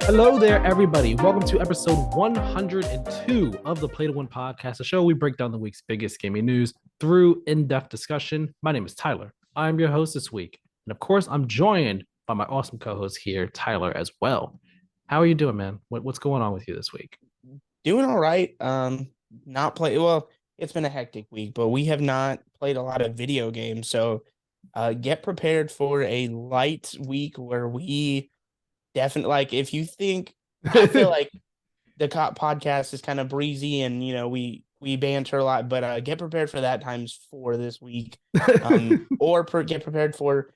Hello there, everybody. Welcome to episode 102 of the Play to Win podcast, a show we break down the week's biggest gaming news through in-depth discussion. My name is Tyler. I'm your host this week. And of course, I'm joined by my awesome co-host here, Tyler, as well. How are you doing, man? What's going on with you this week? Doing all right. Not play well, it's been a hectic week, but we have not played a lot of video games. So get prepared for a light week where we definitely if you think I feel like the podcast is kind of breezy and we banter a lot, but get prepared for that times 4 this week. Get prepared for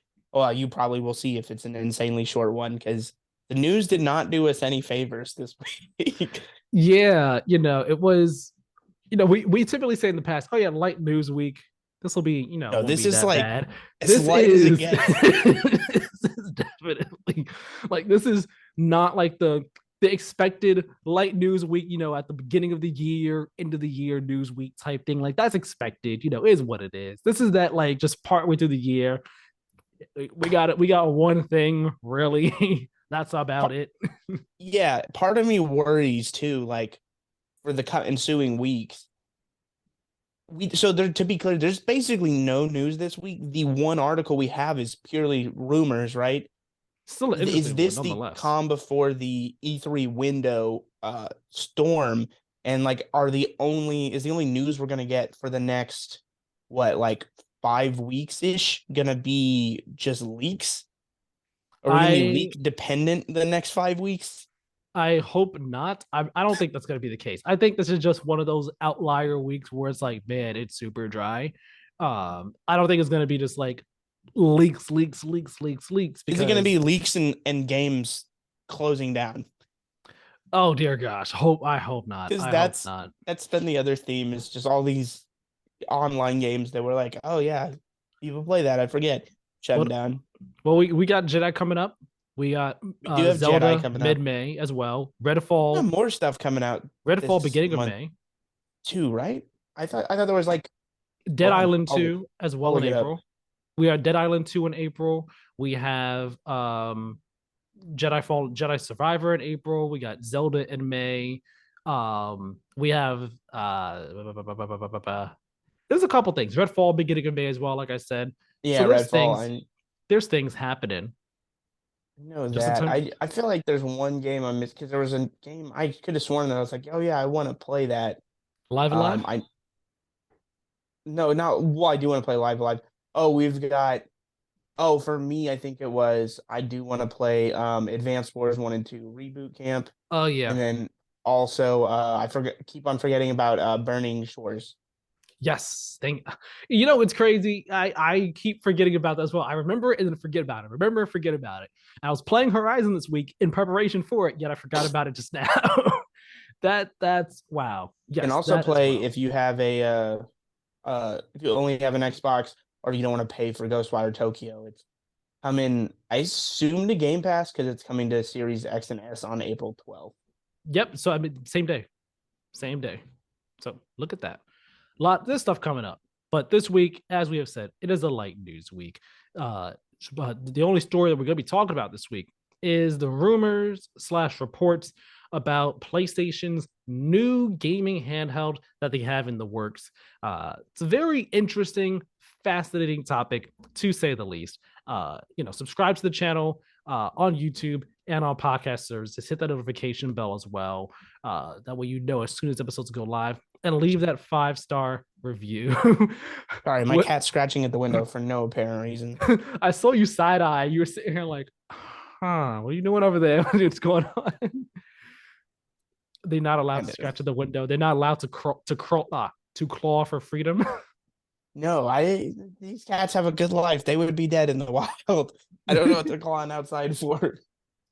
you probably will see if it's an insanely short one because the news did not do us any favors this week. Yeah, it was, we typically say in the past, oh yeah, light news week. This will be, No, won't this be is that like bad. as This light as it is gets. this is definitely like this is not like the expected light news week, at the beginning of the year, end of the year news week type thing. Like that's expected, is what it is. This is that like just partway through the year. We got it. We got one thing really. That's about it. Yeah, part of me worries too, like for the ensuing weeks. To be clear, there's basically no news this week. The one article we have is purely rumors, right? Still an Is interesting one, this the nonetheless. calm before the E3 window storm? And like, is the only news we're gonna get for the next what, like 5 weeks ish, gonna be just leaks? Are we gonna be I leak dependent the next 5 weeks? I hope not. I don't think that's going to be the case. I think this is just one of those outlier weeks where it's like, man, it's super dry. I don't think it's going to be just like leaks Is it gonna be because, leaks and games closing down? oh dear gosh, I hope not. Because I hope not. that's been the other theme, is just all these online games that were like, oh yeah, people play that. I forget. Shutting Well, down. we got Jedi coming up. We got We do have Jedi Zelda coming mid up. May as well. We have more stuff coming out Redfall this beginning of month May. too, right? I thought there was like, Dead hold on, Island 2 as I'll well in look it up. April. We are Dead Island 2 in April. We have Jedi Survivor in April. We got Zelda in May. We have there's a couple things. Redfall beginning of May as well, like I said. So Yeah, Redfall. there's things happening. I know Just in that. terms I feel like there's one game I missed because there was a game I could have sworn that I was like, oh yeah, I want to play that. live alive. I No, not well, I do want to play Live. Oh, we've got for me, I think it was I do want to play Advanced Wars 1 and 2 Reboot Camp. Oh And yeah. then also I keep on forgetting about Burning Shores. Yes. It's crazy. I keep forgetting about that as well. I remember it and then forget about it. Remember and forget about it. I was playing Horizon this week in preparation for it, yet I forgot about it just now. That's wow. You can Yes, also that is play wow. if you have if you only have an Xbox or you don't want to pay for Ghostwire Tokyo. It's coming, I assume, to Game Pass because it's coming to Series X and S on April 12th. Yep. So I mean, same day, same day. So look at that. There's stuff coming up, but this week, as we have said, it is a light news week. But the only story that we're going to be talking about this week is the rumors slash reports about PlayStation's new gaming handheld that they have in the works. It's a very interesting, fascinating topic to say the least. Subscribe to the channel on YouTube and on podcast services. Hit that notification bell as well. That way as soon as episodes go live, and leave that 5-star review. Sorry, my What cat's scratching at the window for no apparent reason. I saw you side eye. You were sitting here like, huh, what are you doing over there? What's going on? They're not allowed And, to scratch at the window. They're not allowed to claw for freedom. no, I these cats have a good life. They would be dead in the wild. I don't know what they're clawing outside for.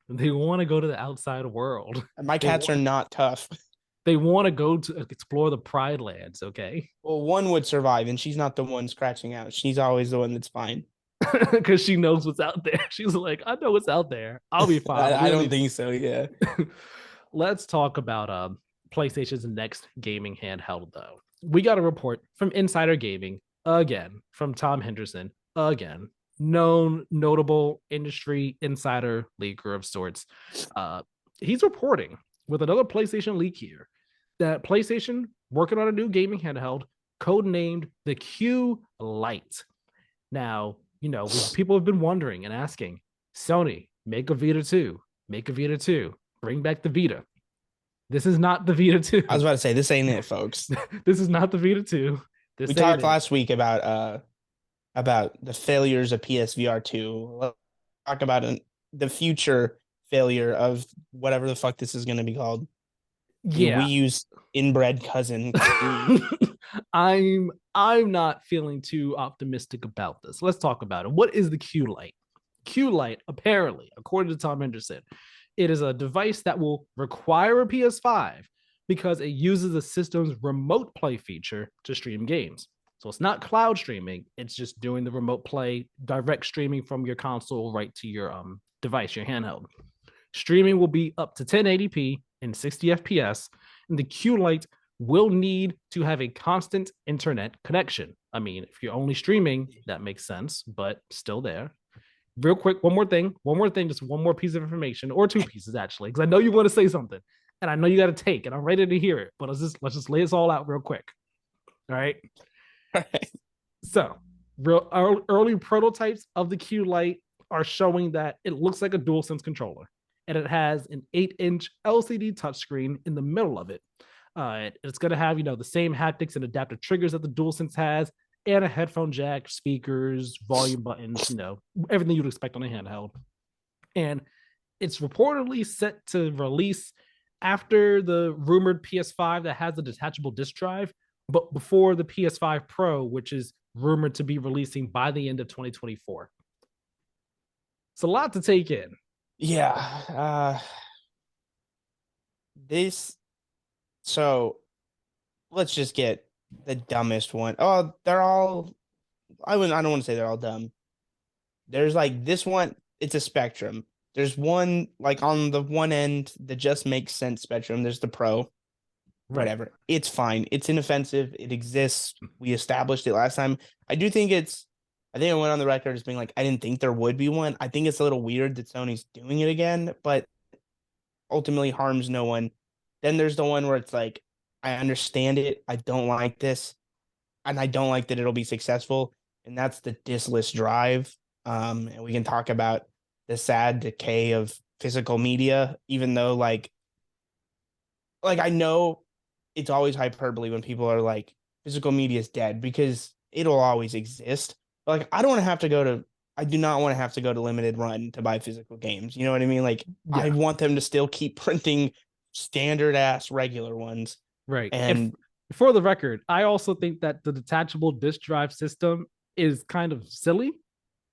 They want to go to the outside world. My They cats are want not tough. they want to go to explore the Pride Lands. Okay, Well, one would survive, and she's not the one scratching out. She's always the one that's fine. because she knows what's out there. She's like, I know what's out there. I'll be fine. We I don't don't need. think so. Yeah. Let's talk about PlayStation's next gaming handheld, though. We got a report from Insider Gaming again, from Tom Henderson again, known, notable industry insider leaker of sorts. he's reporting with another PlayStation leak here that PlayStation working on a new gaming handheld codenamed the Q Lite. Now, people have been wondering and asking, Sony, make a Vita 2, make a Vita 2, bring back the Vita. This is not the Vita 2. I was about to say, this ain't it, folks. This is not the Vita 2. We talked last week about the failures of PSVR 2. Let's talk about the future failure of whatever the fuck this is going to be called. Yeah. We use inbred cousin. I'm not feeling too optimistic about this. Let's talk about it. What is the Q Lite? Q Lite, apparently, according to Tom Henderson, it is a device that will require a PS5 because it uses the system's remote play feature to stream games. So it's not cloud streaming, it's just doing the remote play, direct streaming from your console right to your device, your handheld. Streaming will be up to 1080p and 60 FPS, and the Q Lite will need to have a constant internet connection. I mean, if you're only streaming, that makes sense, but still there. Real quick, one more thing, just one more piece of information, or two pieces actually, because I know you want to say something, and I know you got to take, and I'm ready to hear it. But let's just lay this all out real quick. All right. All right. So, early prototypes of the Q Lite are showing that it looks like a DualSense controller, and it has an 8-inch LCD touchscreen in the middle of it. It's going to have the same haptics and adaptive triggers that the DualSense has, and a headphone jack, speakers, volume buttons, everything you'd expect on a handheld. And it's reportedly set to release after the rumored PS5 that has a detachable disc drive, but before the PS5 Pro, which is rumored to be releasing by the end of 2024. It's a lot to take in. Yeah. So let's just get the dumbest one. Oh, they're all, I don't want to say they're all dumb. There's like this one, it's a spectrum. There's one like on the one end that just makes sense spectrum. There's the Pro. Whatever. It's fine. It's inoffensive. It exists. We established it last time. I think I went on the record as being like, I didn't think there would be one. I think it's a little weird that Sony's doing it again, but ultimately harms no one. Then there's the one where it's like, I understand it. I don't like this. And I don't like that it'll be successful. And that's the diskless drive. And we can talk about the sad decay of physical media, even though like I know it's always hyperbole when people are like, physical media is dead, because it'll always exist. But like, I do not want to have to go to limited run to buy physical games. You know what I mean? Like, yeah. I want them to still keep printing standard ass regular ones. Right. And for the record, I also think that the detachable disk drive system is kind of silly.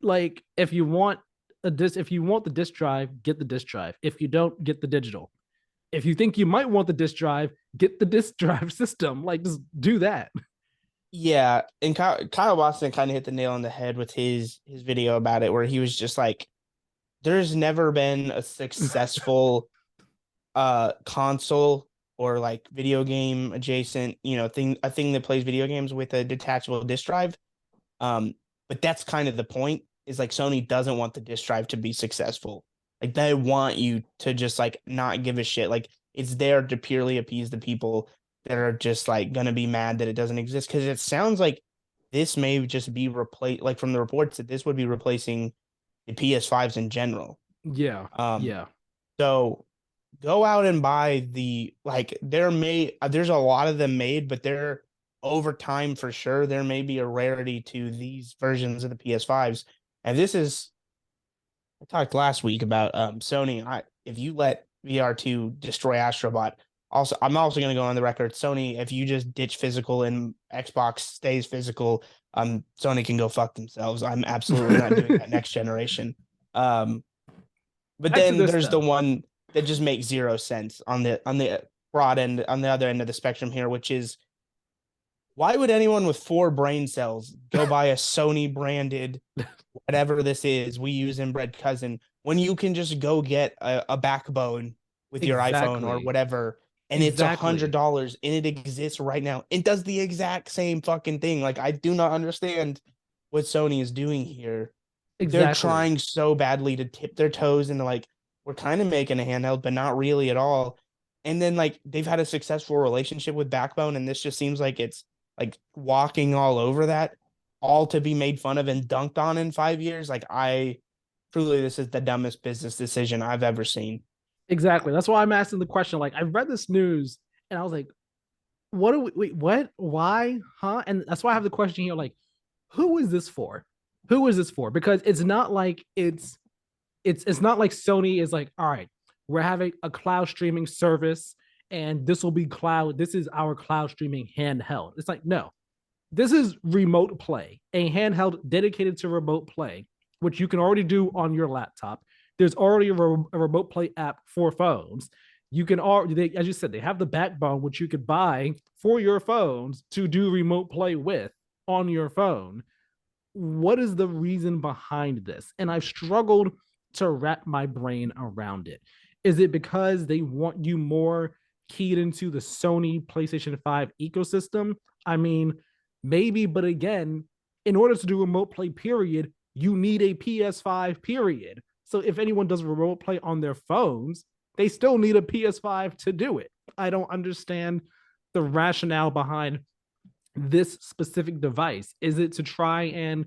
Like, if you want the disk drive, get the disk drive. If you don't, get the digital. If you think you might want the disk drive, get the disk drive system. Like, just do that. Yeah, and Kyle Boston kind of hit the nail on the head with his video about it, where he was just like, there's never been a successful console or like video game adjacent, a thing that plays video games with a detachable disk drive. But that's kind of the point, is like Sony doesn't want the disk drive to be successful. Like, they want you to just like not give a shit. Like, it's there to purely appease the people that are just like gonna be mad that it doesn't exist. Because it sounds like this may just be replaced, like from the reports, that this would be replacing the PS5s in general. Yeah. Yeah. So go out and buy there's a lot of them made, but they're over time for sure. There may be a rarity to these versions of the PS5s. And I talked last week about Sony. If you let VR2 destroy Astrobot, I'm also going to go on the record, Sony, if you just ditch physical and Xbox stays physical, Sony can go fuck themselves. I'm absolutely not doing that next generation. But then there's the one that just makes zero sense on the broad end, on the other end of the spectrum here, which is, why would anyone with 4 brain cells go buy a Sony branded whatever this is, we use inbred cousin, when you can just go get a backbone with your iPhone or whatever, and it's $100 and it exists right now. It does the exact same fucking thing. Like, I do not understand what Sony is doing here. They're trying so badly to tip their toes into like, we're kind of making a handheld, but not really at all. And then like they've had a successful relationship with Backbone, and this just seems like it's like walking all over that, all to be made fun of and dunked on in 5 years. Like I truly, this is the dumbest business decision I've ever seen. Exactly. That's why I'm asking the question. Like, I read this news and I was like, what do we, wait, what? Why? Huh? And that's why I have the question here. Like, who is this for? Who is this for? Because it's not like it's not like Sony is like, all right, we're having a cloud streaming service and this will be cloud. This is our cloud streaming handheld. It's like, no, this is remote play, a handheld dedicated to remote play, which you can already do on your laptop. There's already a remote play app for phones. You can already, as you said, they have the backbone, which you could buy for your phones to do remote play with on your phone. What is the reason behind this? And I've struggled to wrap my brain around it. Is it because they want you more keyed into the Sony PlayStation 5 ecosystem? I mean, maybe, but again, in order to do remote play, period, you need a PS5, period. So if anyone does remote play on their phones, they still need a PS5 to do it. I don't understand the rationale behind this specific device. Is it to try and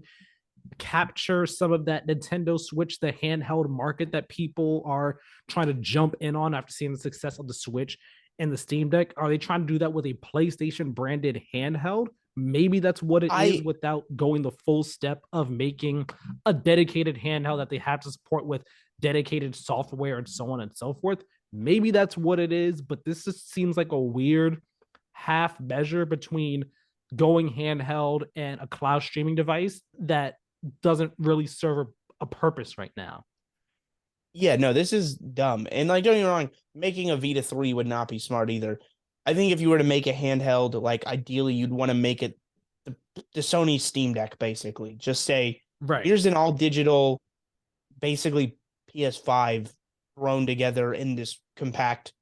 capture some of that Nintendo Switch, the handheld market that people are trying to jump in on after seeing the success of the Switch and the Steam Deck? Are they trying to do that with a PlayStation branded handheld? Maybe that's what it is I without going the full step of making a dedicated handheld that they have to support with dedicated software and so on and so forth. Maybe that's what it is, but this just seems like a weird half measure between going handheld and a cloud streaming device that doesn't really serve a purpose right now. Yeah, no, this is dumb. And like, don't get me wrong, making a Vita 3 would not be smart either. I think if you were to make a handheld, like ideally you'd want to make it the Sony Steam Deck, basically. Just say, Right. here's an all digital, basically PS5 thrown together in this compact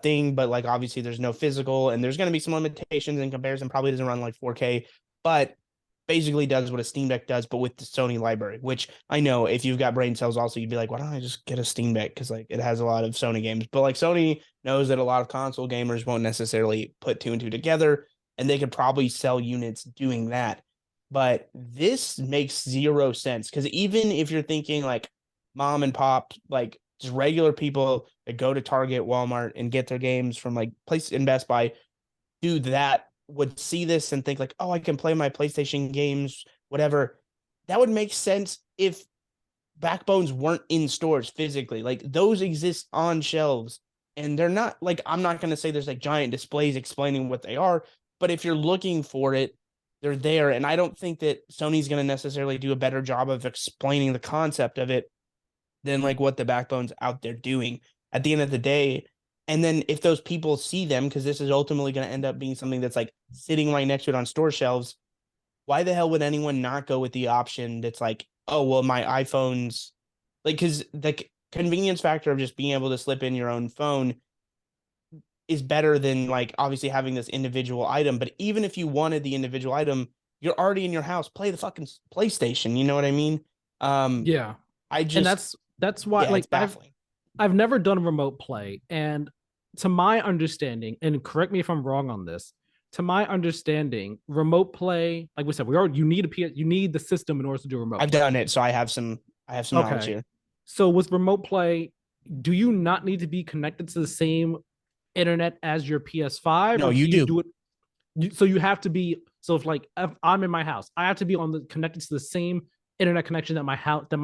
thing, but like obviously there's no physical and there's going to be some limitations in comparison. Probably doesn't run like 4K, but basically does what a Steam Deck does, but with the Sony library, which I know if you've got brain cells also, you'd be like, why don't I just get a Steam Deck? Because like it has a lot of Sony games. But like Sony knows that a lot of console gamers won't necessarily put two and two together, and they could probably sell units doing that. But this makes zero sense because even if you're thinking like mom and pop, like just regular people that go to Target, Walmart, and get their games from like Place in Best Buy, do that would see this and think like, oh, I can play my PlayStation games, whatever. That would make sense if backbones weren't in stores physically. Like those exist on shelves and they're not like, I'm not going to say there's like giant displays explaining what they are, but if you're looking for it, they're there. And I don't think that Sony's going to necessarily do a better job of explaining the concept of it than like what the backbone's out there doing at the end of the day. And then if those people see them, because this is ultimately going to end up being something that's like sitting right next to it on store shelves, why the hell would anyone not go with the option that's like, oh, well, my iPhone's like, because the convenience factor of just being able to slip in your own phone is better than like obviously having this individual item. But even if you wanted the individual item, you're already in your house. Play the fucking PlayStation. You know what I mean? Um, Yeah. I And just, that's why yeah, like it's baffling. I've never done remote play, and to my understanding, and correct me if I'm wrong on this, to my understanding, remote play, like we said, we are you need you need the system in order to do remote I've play. done it, so I have some knowledge Okay. here. So with remote play, do you not need to be connected to the same internet as your PS5, No, or you can you do. do it? So you have to be. So if I'm in my house, I have to be on the connected to the same internet connection that my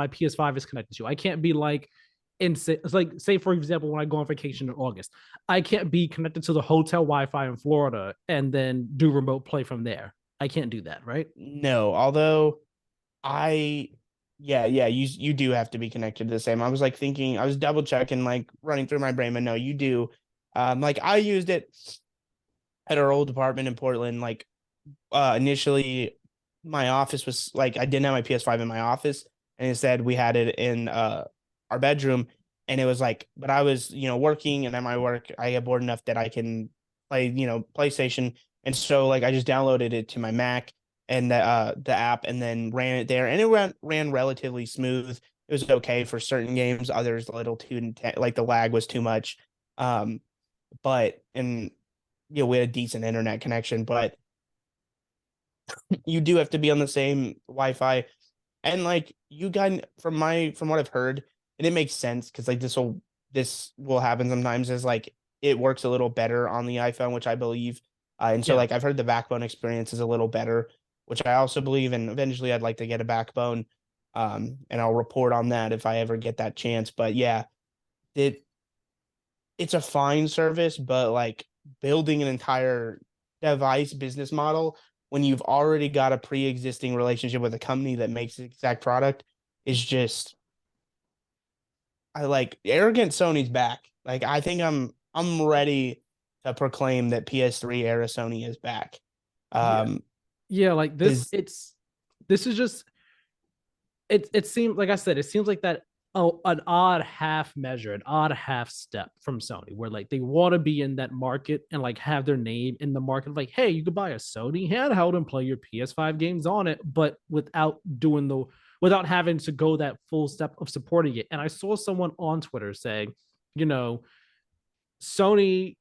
PS5 is connected to. I can't be like it's like say for example when I go on vacation in August, I can't be connected to the hotel Wi-Fi in Florida and then do remote play from there. I can't do that, right? No, although I yeah, you do have to be connected to the same. I was like thinking, I was double checking, like running through my brain, but no, you do. Like I used it at our old apartment in Portland. Like initially my office was like I didn't have my PS5 in my office, and instead we had it in our bedroom. And it was like, but I was, working, and at my work I get bored enough that I can play, PlayStation. And so like I just downloaded it to my Mac and the app and then ran it there, and it ran relatively smooth. it was okay for certain games. Others a little too intense, like the lag was too much. Um, but and we had a decent internet connection, but you do have to be on the same Wi-Fi. And like you got from what I've heard, and it makes sense because like this will happen sometimes is like it works a little better on the iPhone, which I believe. And so Yeah. like I've heard the backbone experience is a little better, which I also believe, and eventually I'd like to get a backbone. And I'll report on that if I ever get that chance. But yeah, it it's a fine service, but like building an entire device business model when you've already got a pre-existing relationship with a company that makes the exact product is just I like arrogant Sony's back. Like I think I'm ready to proclaim that PS3 era Sony is back. Yeah. Um Yeah, like this, is this is just it seems like I said, it seems like that, oh, an odd half measure, an odd half step from Sony, where like they want to be in that market and like have their name in the market. Like, hey, you could buy a Sony handheld and play your PS5 games on it, but without having to go that full step of supporting it. And I saw someone on Twitter saying, you know, Sony's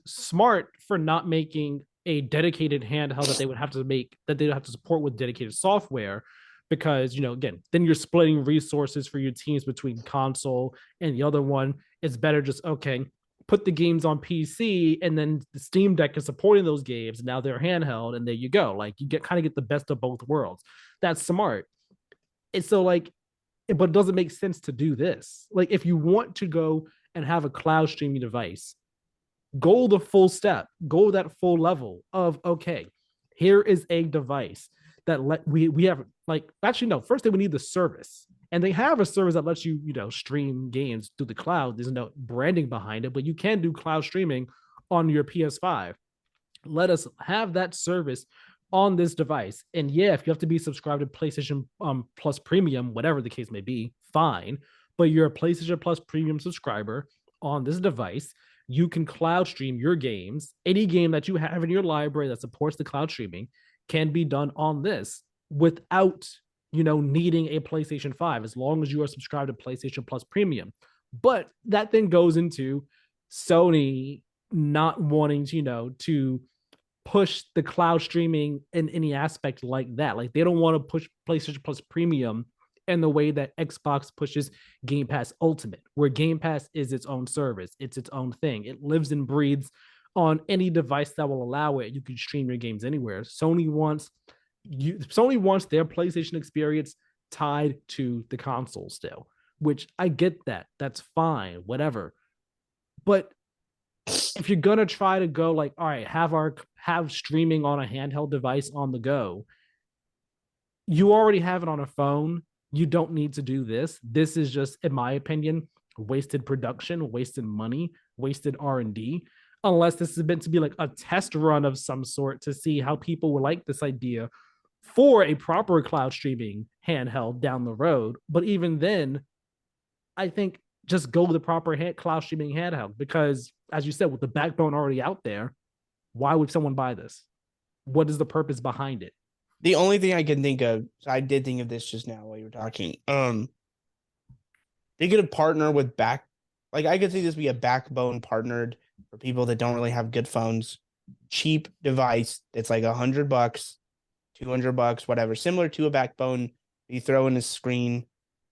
smart for not making a dedicated handheld that they would have to support with dedicated software, because again, then you're splitting resources for your teams between console and the other one. It's better just, okay, put the games on PC, and then the Steam Deck is supporting those games, and now they're handheld, and there you go. Like you get the best of both worlds. That's smart. It's so like, but it doesn't make sense to do this. Like if you want to go and have a cloud streaming device, go the full step, go that full level of, okay, here is a device that we have, like, actually no, first they would need the service. And they have a service that lets you, stream games through the cloud. There's no branding behind it, but you can do cloud streaming on your PS5. Let us have that service on this device. And yeah, if you have to be subscribed to PlayStation Plus Premium, whatever the case may be, fine. But you're a PlayStation Plus Premium subscriber on this device. You can cloud stream your games. Any game that you have in your library that supports the cloud streaming can be done on this without, needing a PlayStation 5, as long as you are subscribed to PlayStation Plus Premium. But that then goes into Sony not wanting to, to push the cloud streaming in any aspect like that. Like they don't want to push PlayStation Plus Premium in the way that Xbox pushes Game Pass Ultimate, where Game Pass is its own service, it's its own thing. It lives and breathes on any device that will allow it. You can stream your games anywhere. Sony wants their PlayStation experience tied to the console still, which I get that. That's fine, whatever. But if you're gonna try to go like, all right, have streaming on a handheld device on the go, you already have it on a phone. You don't need to do this. This is just, in my opinion, wasted production, wasted money, wasted R&D. Unless this is meant to be like a test run of some sort to see how people will like this idea for a proper cloud streaming handheld down the road. But even then, I think just go with the proper cloud streaming handheld, because, as you said, with the backbone already out there, why would someone buy this? What is the purpose behind it? the only thing I can think of. I did think of this just now while you were talking. They could have partnered with like I could see this be a backbone partnered for people that don't really have good phones, cheap device that's like $100, $200, whatever, similar to a backbone. You throw in a screen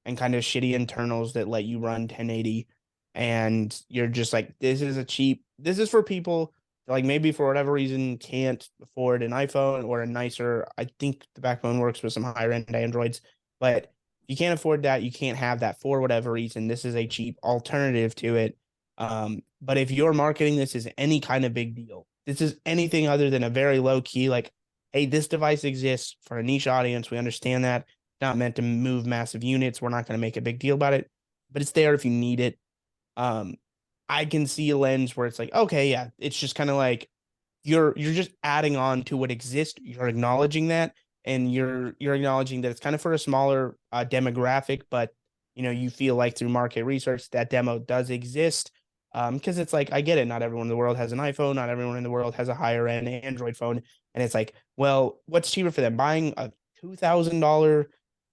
and kind of shitty internals that let you run 1080, and you're just like, this is for people that, like, maybe for whatever reason can't afford an iPhone or a nicer. I think the backbone works with some higher end Androids, but you can't afford that, you can't have that for whatever reason. This is a cheap alternative to it. But if you're marketing this as any kind of big deal, this is anything other than a very low key, like, hey, this device exists for a niche audience. We understand that. Not meant to move massive units. We're not going to make a big deal about it, but it's there if you need it. Um, I can see a lens where it's like, okay, yeah, it's just kind of like you're just adding on to what exists. You're acknowledging that, and you're acknowledging that it's kind of for a smaller demographic, but you feel like through market research that demo does exist. Because it's like, I get it. Not everyone in the world has an iPhone. Not everyone in the world has a higher end Android phone. And it's like, well, what's cheaper for them? Buying a $2,000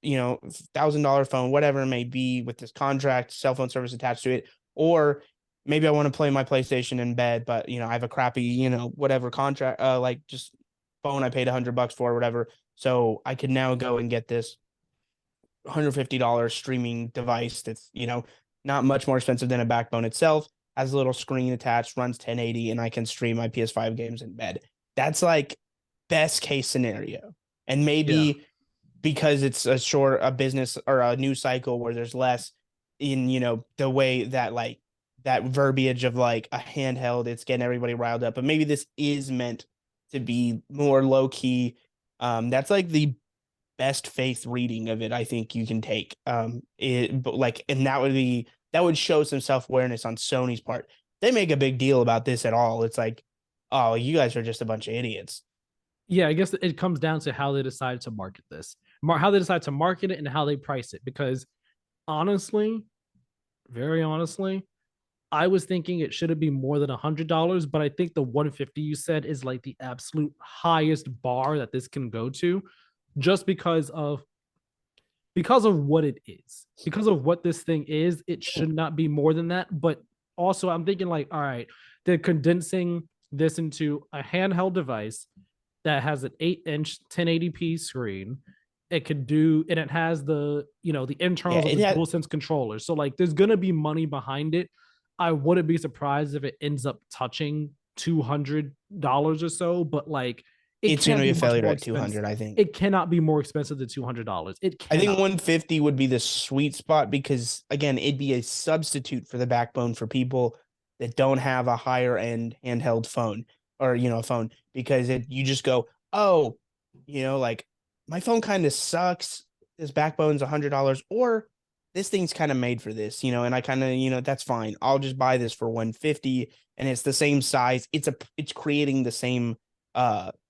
$1,000 phone, whatever it may be, with this contract, cell phone service attached to it, or maybe I want to play my PlayStation in bed, but I have a crappy, whatever contract, like just phone I paid $100 for, or whatever. So I could now go and get this $150 streaming device that's, not much more expensive than a backbone itself, has a little screen attached, runs 1080, and I can stream my PS5 games in bed. That's like best case scenario. And Yeah. maybe because it's a business or a news cycle where there's less in, the way that like that verbiage of like a handheld, it's getting everybody riled up. But maybe this is meant to be more low key. That's like the best faith reading of it I think you can take. But like, and that would show some self awareness on Sony's part. They make a big deal about this at all. It's like, oh, you guys are just a bunch of idiots. Yeah, I guess it comes down to how they decide to market this, how they decide to market it, and how they price it. Because honestly, very honestly, I was thinking it shouldn't be more than $100, but I think the 150 you said is like the absolute highest bar that this can go to, just because of what it is, because of what this thing is. It should not be more than that. But also, I'm thinking like, all right, they're condensing this into a handheld device that has an 8-inch 1080p screen. It could do, and it has the Yeah, internals of it the had DualSense controllers. So like, there's gonna be money behind it. I wouldn't be surprised if it ends up touching $200 or so, but like, it it's going can't to be be a much failure more at expensive. 200, I think. It cannot be more expensive than $200. It I think cannot. 150 would be the sweet spot because again, it'd be a substitute for the backbone for people that don't have a higher end handheld phone or a phone, because you just go, oh, like my phone kind of sucks. This backbone's $100, or this thing's kind of made for this, and I kind of, that's fine. I'll just buy this for 150, and it's the same size. It's creating the same,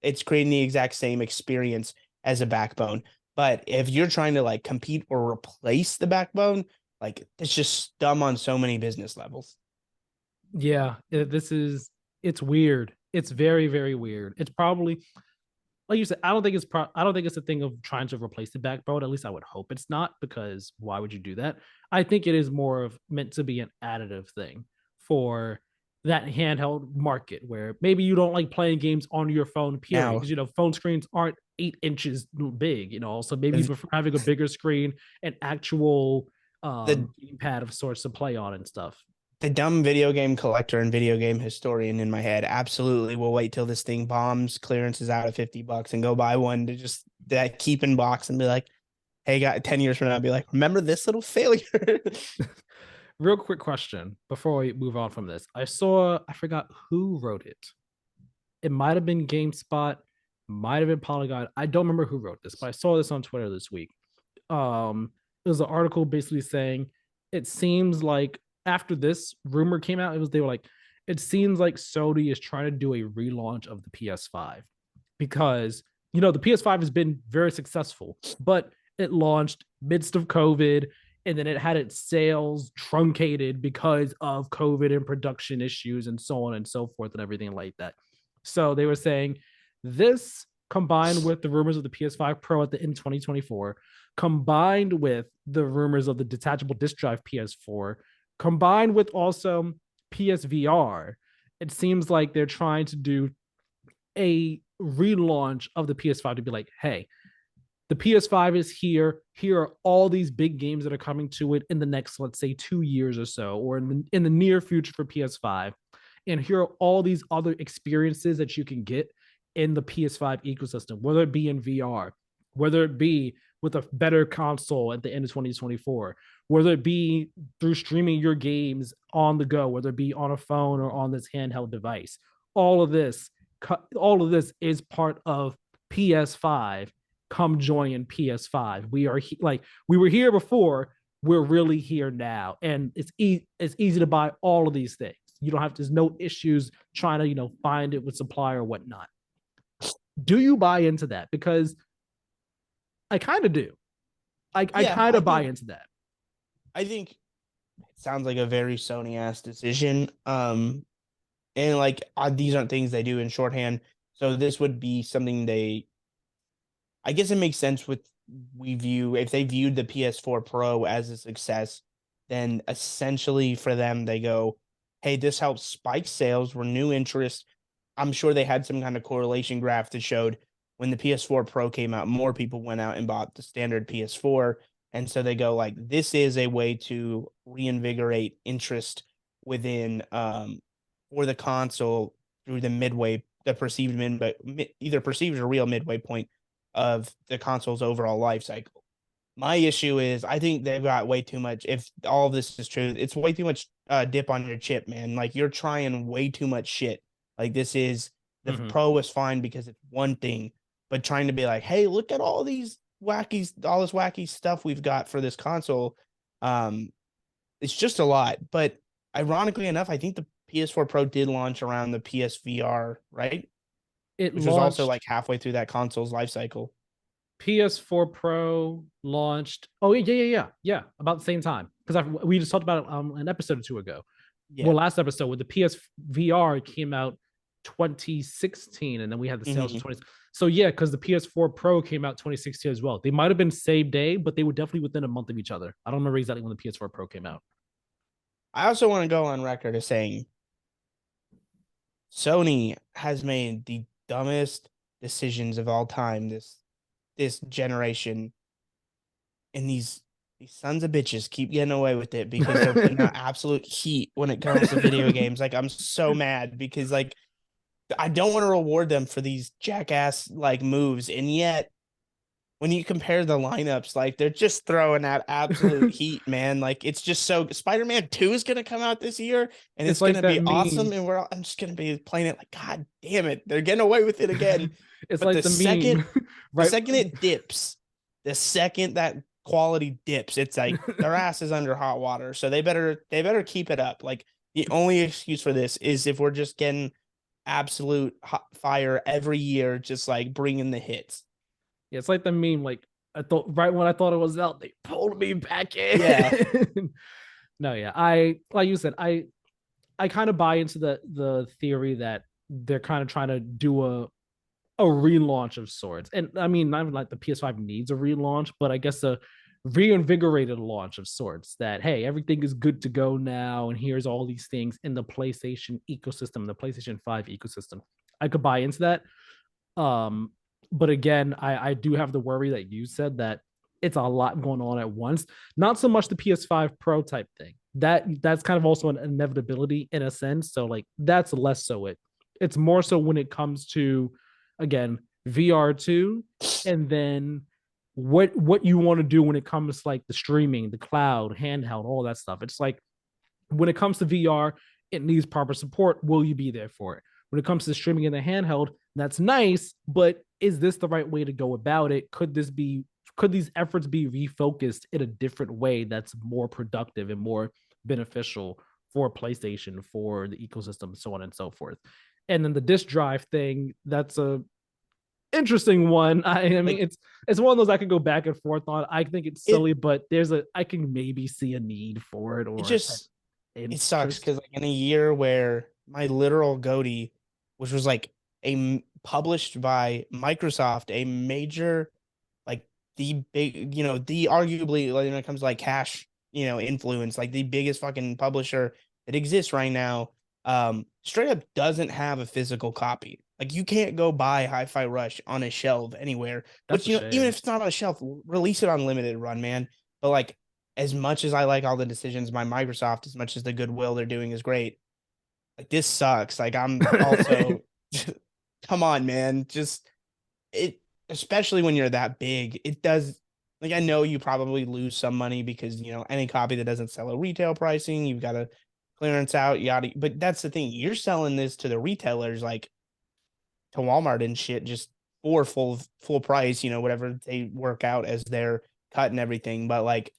it's creating the exact same experience as a backbone. But if you're trying to like compete or replace the backbone, like it's just dumb on so many business levels. Yeah, it's weird. It's very, very weird. It's probably, like you said, I don't think it's a thing of trying to replace the backbone. At least I would hope it's not, because why would you do that? I think it is more of meant to be an additive thing for that handheld market, where maybe you don't like playing games on your phone, period, Now, because phone screens aren't 8 inches big, so maybe you prefer having a bigger screen, an actual the gamepad of sorts to play on and stuff. the dumb video game collector and video game historian in my head absolutely will wait till this thing bombs, clearance is out of $50, and go buy one to just that keep in box and be like, hey, got 10 years from now, I'll be like, remember this little failure? Real quick question before we move on from this. I forgot who wrote it. It might have been GameSpot, might have been Polygon. I don't remember who wrote this, but I saw this on Twitter this week. It was an article basically saying it seems like after this rumor came out, they were like, it seems like Sony is trying to do a relaunch of the PS5, because the PS5 has been very successful, but it launched midst of COVID, and then it had its sales truncated because of COVID and production issues and so on and so forth and everything like that. So they were saying this, combined with the rumors of the PS5 Pro at the end of 2024, combined with the rumors of the detachable disk drive PS4, combined with also PSVR, it seems like they're trying to do a relaunch of the PS5 to be like, hey, the PS5 is here. Here are all these big games that are coming to it in the next, let's say, 2 years or so, or in the near future for PS5. And here are all these other experiences that you can get in the PS5 ecosystem, whether it be in VR, whether it be with a better console at the end of 2024, whether it be through streaming your games on the go, whether it be on a phone or on this handheld device. All of this, all of this is part of PS5. Come join PS5. We were here before. We're really here now, and it's easy to buy all of these things. You don't have, there's no issues trying to find it with supply or whatnot. Do you buy into that? Because I kind of do. I Yeah, kind of buy into that. I think it sounds like a very Sony ass decision. And like these aren't things they do in shorthand. So this would be something I guess it makes sense with if they viewed the PS4 Pro as a success, then essentially for them they go, hey, this helps spike sales, renew interest. I'm sure they had some kind of correlation graph that showed when the PS4 Pro came out, more people went out and bought the standard PS4. And so they go like, this is a way to reinvigorate interest within for the console through the perceived either perceived or real midway point of the console's overall life cycle. My issue is I think they've got way too much. If all of this is true, it's way too much dip on your chip, man. Like you're trying way too much shit. Like this is the Pro is fine because it's one thing, but trying to be like, hey, look at all this wacky stuff we've got for this console. It's just a lot. But ironically enough, I think the PS4 Pro did launch around the PSVR, right? Which was also like halfway through that console's life cycle. PS4 Pro launched. Oh yeah, about the same time because we just talked about it an episode or two ago. Yeah. Well, last episode with the PSVR came out 2016, and then we had the sales in 20. So yeah, because the PS4 Pro came out 2016 as well. They might have been same day, but they were definitely within a month of each other. I don't remember exactly when the PS4 Pro came out. I also want to go on record as saying Sony has made the dumbest decisions of all time this generation, and these sons of bitches keep getting away with it because they're putting out absolute heat when it comes to video games. Like I'm so mad because like I don't want to reward them for these jackass like moves, and yet when you compare the lineups, like they're just throwing out absolute heat, man. Like it's just so Spider-Man 2 is gonna come out this year and it's gonna be awesome. And I'm just gonna be playing it like, God damn it, they're getting away with it again. It's but like the second, right? The second it dips, the second that quality dips, it's like their ass is under hot water. So they better keep it up. Like the only excuse for this is if we're just getting absolute hot fire every year, just like bringing the hits. Yeah, it's like the meme. Like I thought, right when I thought it was out, they pulled me back in. Yeah. No, yeah. Like you said, I kind of buy into the theory that they're kind of trying to do a relaunch of sorts. And I mean, not even like the PS5 needs a relaunch, but I guess a reinvigorated launch of sorts that, hey, everything is good to go now. And here's all these things in the PlayStation ecosystem, the PlayStation 5 ecosystem. I could buy into that. But again, I do have the worry that you said that it's a lot going on at once. Not so much the PS5 Pro type thing. That's kind of also an inevitability in a sense. So like that's less so it's more so when it comes to, again, VR2, and then what you want to do when it comes to like the streaming, the cloud, handheld, all that stuff. It's like when it comes to VR, it needs proper support. Will you be there for it? When it comes to streaming in the handheld, that's nice, but is this the right way to go about it? Could these efforts be refocused in a different way that's more productive and more beneficial for PlayStation, for the ecosystem, so on and so forth? And then the disk drive thing, that's a interesting one. I mean, it's one of those I could go back and forth on. I think it's silly, but I can maybe see a need for it. Or it sucks because like in a year where my literal goatee, which was like published by Microsoft, a major, like the big, the arguably like, when it comes to like cash, influence, like the biggest fucking publisher that exists right now, straight up doesn't have a physical copy. Like you can't go buy Hi-Fi Rush on a shelf anywhere. But even if it's not on a shelf, release it on limited run, man. But like as much as I like all the decisions by Microsoft, as much as the goodwill they're doing is great, like this sucks. Like I'm also come on, man. Just it, especially when you're that big, it does. Like I know you probably lose some money because any copy that doesn't sell at retail pricing, you've got to clearance out, yada. But that's the thing. You're selling this to the retailers, like to Walmart and shit, just for full price, whatever they work out as their cut and everything. But like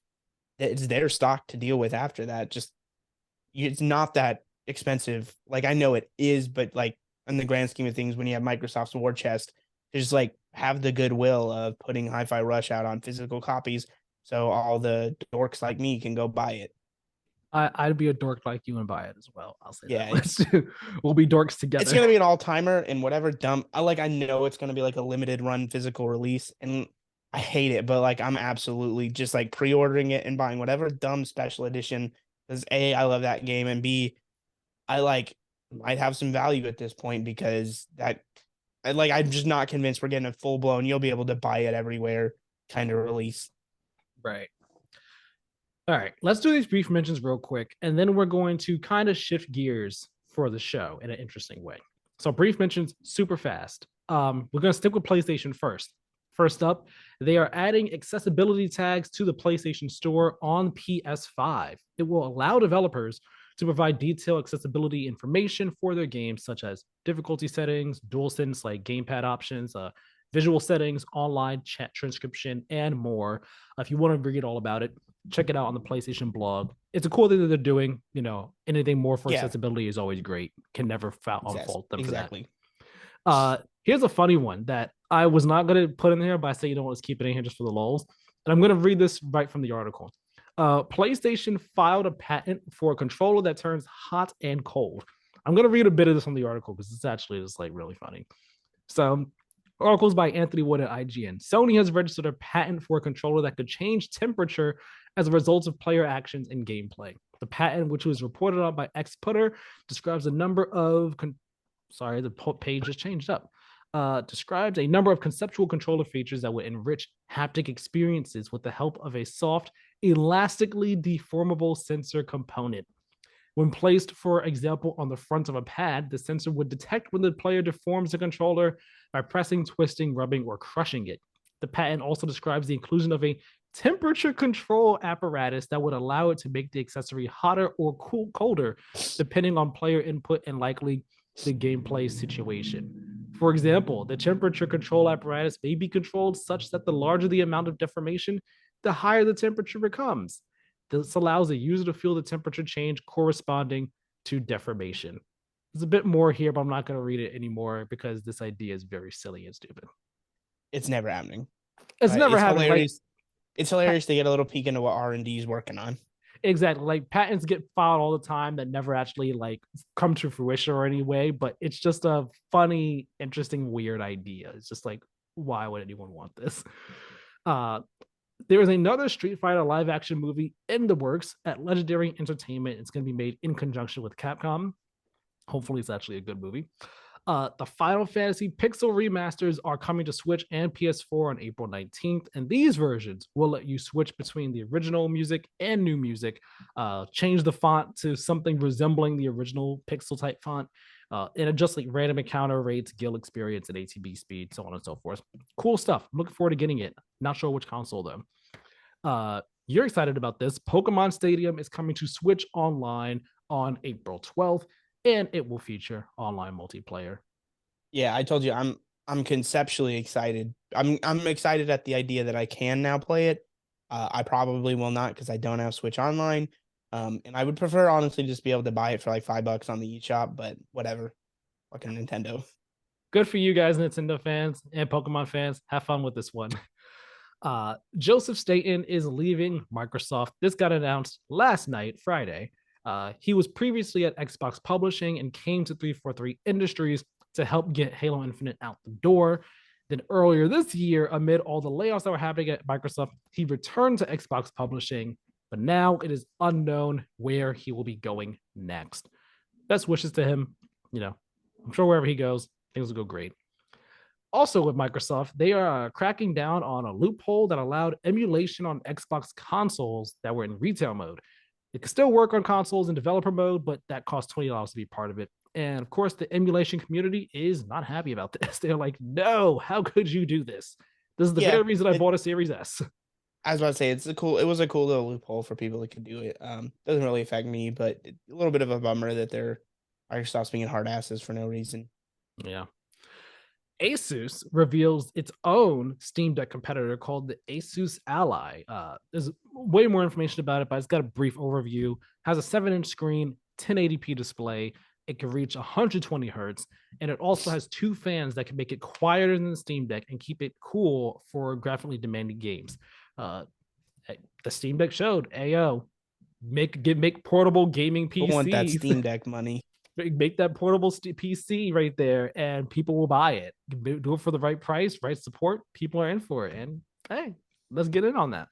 it's their stock to deal with after that. Just it's not that expensive. Like I know it is, but like in the grand scheme of things, when you have Microsoft's war chest, just like have the goodwill of putting Hi-Fi Rush out on physical copies, so all the dorks like me can go buy it. I'd be a dork like you and buy it as well. I'll say that. Let's do. We'll be dorks together. It's gonna be an all timer, and whatever dumb. I know it's gonna be like a limited run physical release, and I hate it, but like I'm absolutely just like pre-ordering it and buying whatever dumb special edition because A, I love that game, and B, I like might have some value at this point because I'm just not convinced we're getting a full blown you'll be able to buy it everywhere kind of release. Right. All right, let's do these brief mentions real quick, and then we're going to kind of shift gears for the show in an interesting way. So, brief mentions super fast. We're going to stick with PlayStation first. First up, they are adding accessibility tags to the PlayStation Store on PS5. It will allow developers to provide detailed accessibility information for their games, such as difficulty settings, DualSense like gamepad options, visual settings, online chat transcription, and more. If you want to read all about it, check it out on the PlayStation blog. It's a cool thing that they're doing. You know, anything more for Yeah, accessibility is always great. Can never fault them for that. exactly. Here's a funny one that I was not going to put in here, but I say, you know what, let's keep it in here just for the lulz. And I'm going to read this right from the article. PlayStation filed a patent for a controller that turns hot and cold. I'm going to read a bit of this from the article because it's actually just like really funny. So, articles by Anthony Wood at IGN. Sony has registered a patent for a controller that could change temperature as a result of player actions in gameplay. The patent, which was reported on by Xputter, describes a number of the page just changed up. Describes a number of conceptual controller features that would enrich haptic experiences with the help of a soft, elastically deformable sensor component. When placed, for example, on the front of a pad, the sensor would detect when the player deforms the controller by pressing, twisting, rubbing, or crushing it. The patent also describes the inclusion of a temperature control apparatus that would allow it to make the accessory hotter or colder, depending on player input and likely the gameplay situation. For example, the temperature control apparatus may be controlled such that the larger the amount of deformation, the higher the temperature becomes. This allows the user to feel the temperature change corresponding to deformation. There's a bit more here, but I'm not going to read it anymore because this idea is very silly and stupid. It's never happening. It's never It's happened. hilarious. It's hilarious to get a little peek into what R&D is working on. Exactly. Like patents get filed all the time that never actually like come to fruition or any way, but it's just a funny, interesting, weird idea. It's just like, why would anyone want this? Uh, there is another Street Fighter live action movie in the works at Legendary Entertainment. It's going to be made in conjunction with Capcom. Hopefully, it's actually a good movie. The Final Fantasy Pixel remasters are coming to Switch and PS4 on April 19th, and these versions will let you switch between the original music and new music, change the font to something resembling the original pixel type font, and adjust like random encounter rates, guild experience, and ATB speed, so on and so forth. Cool stuff. I'm looking forward to getting it. Not sure which console though. You're excited about this. Pokemon Stadium is coming to Switch Online on April 12th, and it will feature online multiplayer. Yeah, I told you I'm conceptually excited. I'm excited at the idea that I can now play it. I probably will not because I don't have Switch Online. And I would prefer honestly just be able to buy it for like $5 on the eShop, but whatever. Fucking Nintendo. Good for you guys, Nintendo fans and Pokemon fans. Have fun with this one. Joseph Staten is leaving Microsoft. This got announced last night, Friday. He was previously at Xbox Publishing and came to 343 Industries to help get Halo Infinite out the door. Then earlier this year, amid all the layoffs that were happening at Microsoft, he returned to Xbox Publishing, but now it is unknown where he will be going next. Best wishes to him. You know, I'm sure wherever he goes, things will go great. Also, with Microsoft, they are cracking down on a loophole that allowed emulation on Xbox consoles that were in retail mode. It can still work on consoles in developer mode, but that costs $20 to be part of it. And of course, the emulation community is not happy about this. They're like, no, how could you do this? This is the Yeah, very reason I bought a Series S. I was about to say it was a cool little loophole for people that could do it. Doesn't really affect me, but a little bit of a bummer that Microsoft's being hard asses for no reason. Yeah. Asus reveals its own Steam Deck competitor called the Asus Ally. There's way more information about it, but it's got a brief overview. Has a 7-inch screen, 1080p display. It can reach 120 hertz, and it also has two fans that can make it quieter than the Steam Deck and keep it cool for graphically demanding games. The Steam Deck showed, "Ayo, make portable gaming I want that PCs." Steam Deck money. Make that portable PC right there, and people will buy it. Do it for the right price, right support. People are in for it, and Hey, let's get in on that.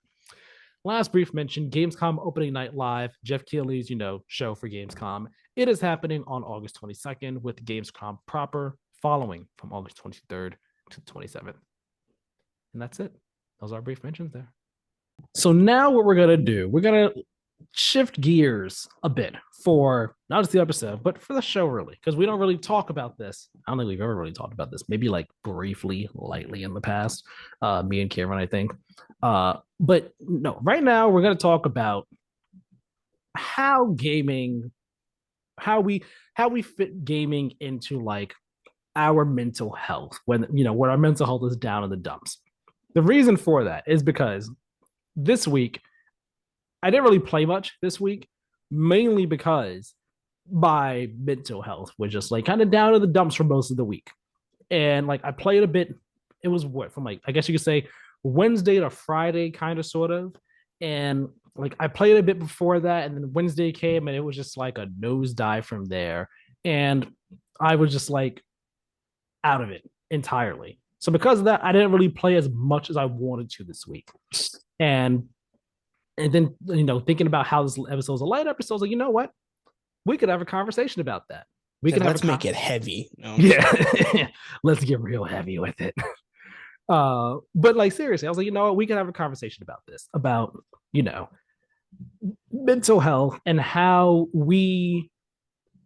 Last brief mention, Gamescom opening night live, Jeff Keighley's, show for Gamescom. It is happening on August 22nd with Gamescom proper following from August 23rd to 27th. And that's it. Those are our brief mentions there. So now what we're going to do, we're going to shift gears a bit for not just the episode, but for the show, really, because we don't really talk about this. I don't think we've ever really talked about this. Maybe like briefly, lightly in the past. Me and Cameron, I think. But no, right now we're going to talk about how gaming, how we fit gaming into like our mental health when our mental health is down in the dumps. The reason for that is because this week I didn't really play much this week, mainly because my mental health was just like kind of down in the dumps for most of the week. And like I played a bit, it was what from like I guess you could say Wednesday to Friday, kind of sort of. And like I played a bit before that, and then Wednesday came and it was just like a nosedive from there. And I was just like out of it entirely. So because of that, I didn't really play as much as I wanted to this week. And then thinking about how this episode is a light episode, like, you know what? We could have a conversation about that. We Said, could have let's make it heavy. No. Yeah. Let's get real heavy with it. But like seriously, I was like, you know what, we could have a conversation about this, about mental health and how we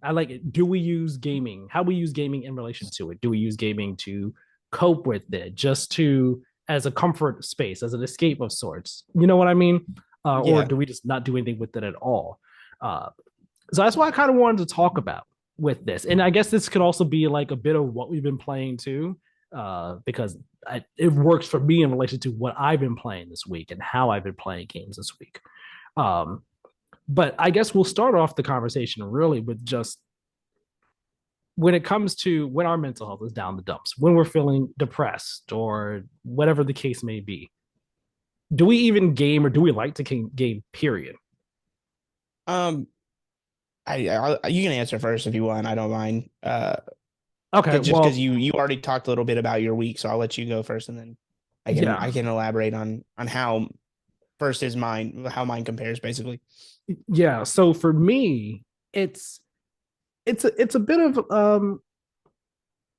I like it. Do we use gaming? How we use gaming in relation to it? Do we use gaming to cope with it, just to as a comfort space, as an escape of sorts? You know what I mean? Or Yeah. do we just not do anything with it at all? Uh, so that's what I kind of wanted to talk about with this, and I guess this could also be like a bit of what we've been playing too, because it works for me in relation to what I've been playing this week and how I've been playing games this week. Um, but I guess we'll start off the conversation really with just when it comes to when our mental health is down the dumps, when we're feeling depressed or whatever the case may be. Do we even game or do we like to game? Period. Um, you can answer first if you want. I don't mind. Okay. Just because Well, you already talked a little bit about your week, so I'll let you go first, and then I yeah, can elaborate on how first is mine, how mine compares basically. yeah. So for me, it's it's a bit of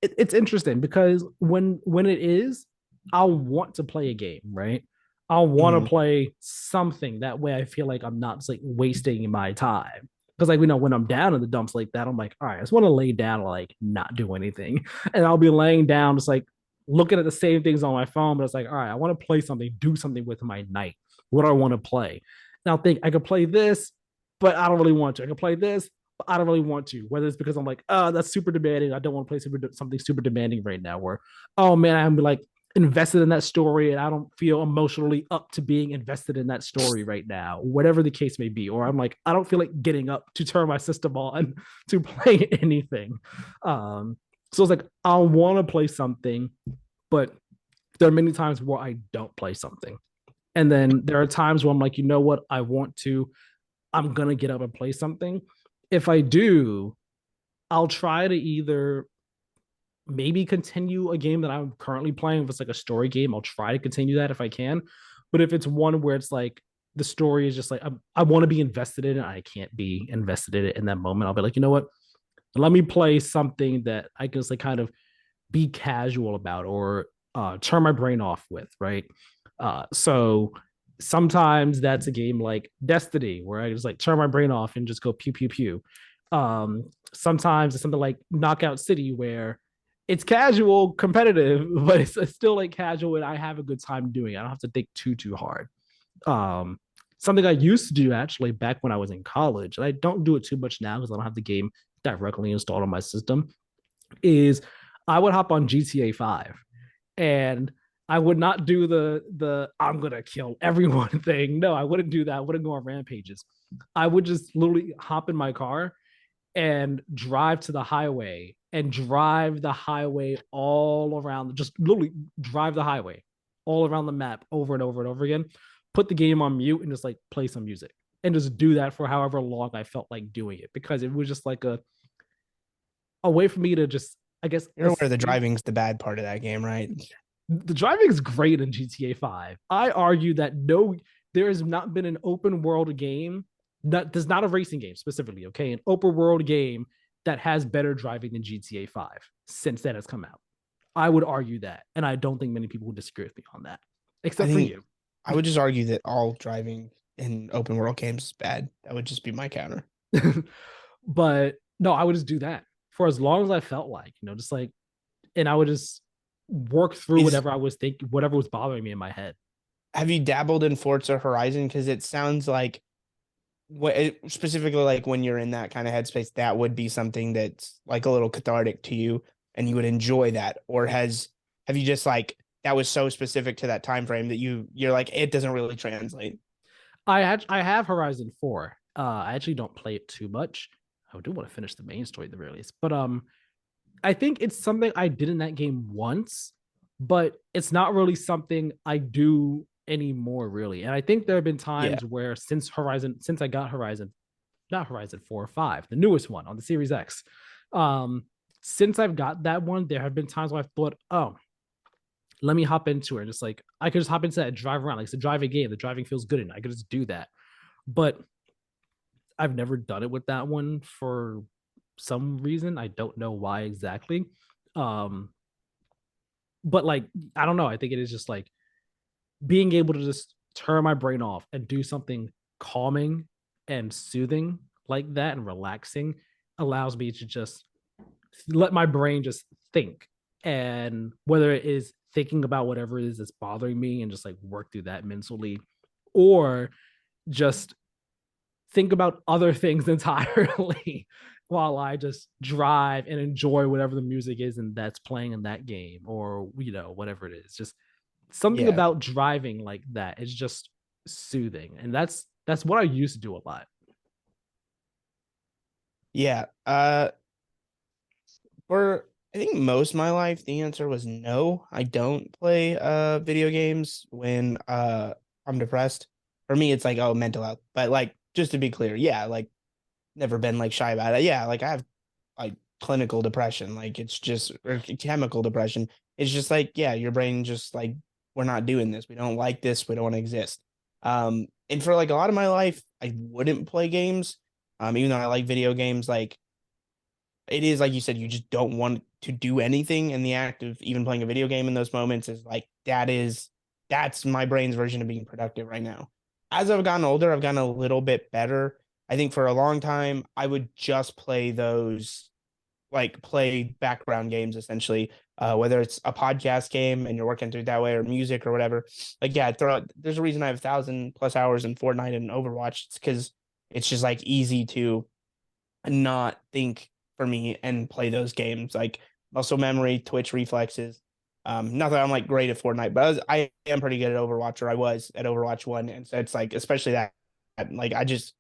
it's interesting because when it is, I'll want to play a game, right? I'll want to Mhm. play something that way. I feel like I'm not just like wasting my time. Because like when I'm down in the dumps like that, I'm like, all right, I just want to lay down and like not do anything. And I'll be laying down just like looking at the same things on my phone, but it's like, all right, I want to play something, do something with my night. What do I want to play? And I'll think I could play this, but I don't really want to. I could play this, I don't really want to. Whether it's because I'm like, oh, that's super demanding. I don't want to play something super demanding right now. Or, oh man, I'm like invested in that story and I don't feel emotionally up to being invested in that story right now. Whatever the case may be. Or I'm like, I don't feel like getting up to turn my system on to play anything. So it's like I want to play something, but there are many times where I don't play something. And then there are times where I'm like, you know what, I want to. I'm gonna get up and play something. If I do, I'll try to either maybe continue a game that I'm currently playing. If it's like a story game, I'll try to continue that if I can. But if it's one where it's like the story is just like I want to be invested in it, I can't be invested in it in that moment. I'll be like, you know what? Let me play something that I can just like kind of be casual about or turn my brain off with, right? So sometimes that's a game like Destiny where I just like turn my brain off and just go pew pew pew. Sometimes it's something like Knockout City where it's casual, competitive, but it's still like casual, and I have a good time doing it. I don't have to think too hard. Um, Something I used to do actually back when I was in college, and I don't do it too much now because I don't have the game directly installed on my system. Is I would hop on GTA 5 and I would not do the I'm gonna kill everyone thing. No, I wouldn't do that. I wouldn't go on rampages. I would just literally hop in my car and drive to the highway and drive the highway all around, just literally drive the highway all around the map over and over and over again. Put the game on mute and just like play some music and just do that for however long I felt like doing it because it was just like a way for me to just, I guess, You're aware the escape. driving's the bad part of that game, right? The driving is great in GTA 5. I argue that there has not been an open world game that does not a racing game specifically, okay? An open world game that has better driving than GTA 5 since that has come out. I would argue that. And I don't think many people would disagree with me on that, I except for think you. I would just argue that all driving in open world games is bad. That would just be my counter. But no, I would just do that for as long as I felt like, just like, and I would just work through Is whatever I was thinking, whatever was bothering me in my head. Have you dabbled in Forza Horizon? Because it sounds like specifically like when you're in that kind of headspace, that would be something that's like a little cathartic to you, and you would enjoy that. Or have you just like that was so specific to that time frame that you're like it doesn't really translate? I have Horizon 4. I actually don't play it too much. I do want to finish the main story at the very least. But I think it's something I did in that game once, but it's not really something I do anymore, really. And I think there have been Yeah, times where since I got Horizon, not Horizon 4 or 5, the newest one on the Series X. Um, since I've got that one, there have been times where I've thought, oh, let me hop into it. Just like I could just hop into that and drive around. Like it's a driving game. The driving feels good and I could just do that. But I've never done it with that one for some reason. I don't know why exactly. Um, but like I don't know. I think it is just like being able to just turn my brain off and do something calming and soothing like that and relaxing allows me to just let my brain just think. And whether it is thinking about whatever it is that's bothering me and just like work through that mentally, or just think about other things entirely while I just drive and enjoy whatever the music is and that's playing in that game, or whatever it is. Just something yeah, about driving like that is just soothing, and that's what I used to do a lot. yeah. For I think most of my life, the answer was no. I don't play video games when I'm depressed. For me, it's like, oh, mental health. But like just to be clear, yeah, like never been like shy about it. Yeah, like I have like clinical depression. Like it's just or chemical depression. It's just like, yeah, your brain just like we're not doing this. We don't like this. We don't want to exist. And for like a lot of my life, I wouldn't play games. Even though I like video games, like it is like you said, you just don't want to do anything. And the act of even playing a video game in those moments is like that's my brain's version of being productive right now. As I've gotten older, I've gotten a little bit better. I think for a long time, I would just play those like play background games essentially, whether it's a podcast game and you're working through that way or music or whatever. Like, yeah, there's a reason I have 1,000+ hours in Fortnite and Overwatch. It's because it's just like easy to not think for me and play those games. Like muscle memory, twitch reflexes. Not that I'm like great at Fortnite, but I am pretty good at Overwatch, or I was at Overwatch 1. And so it's like, especially that, like, I just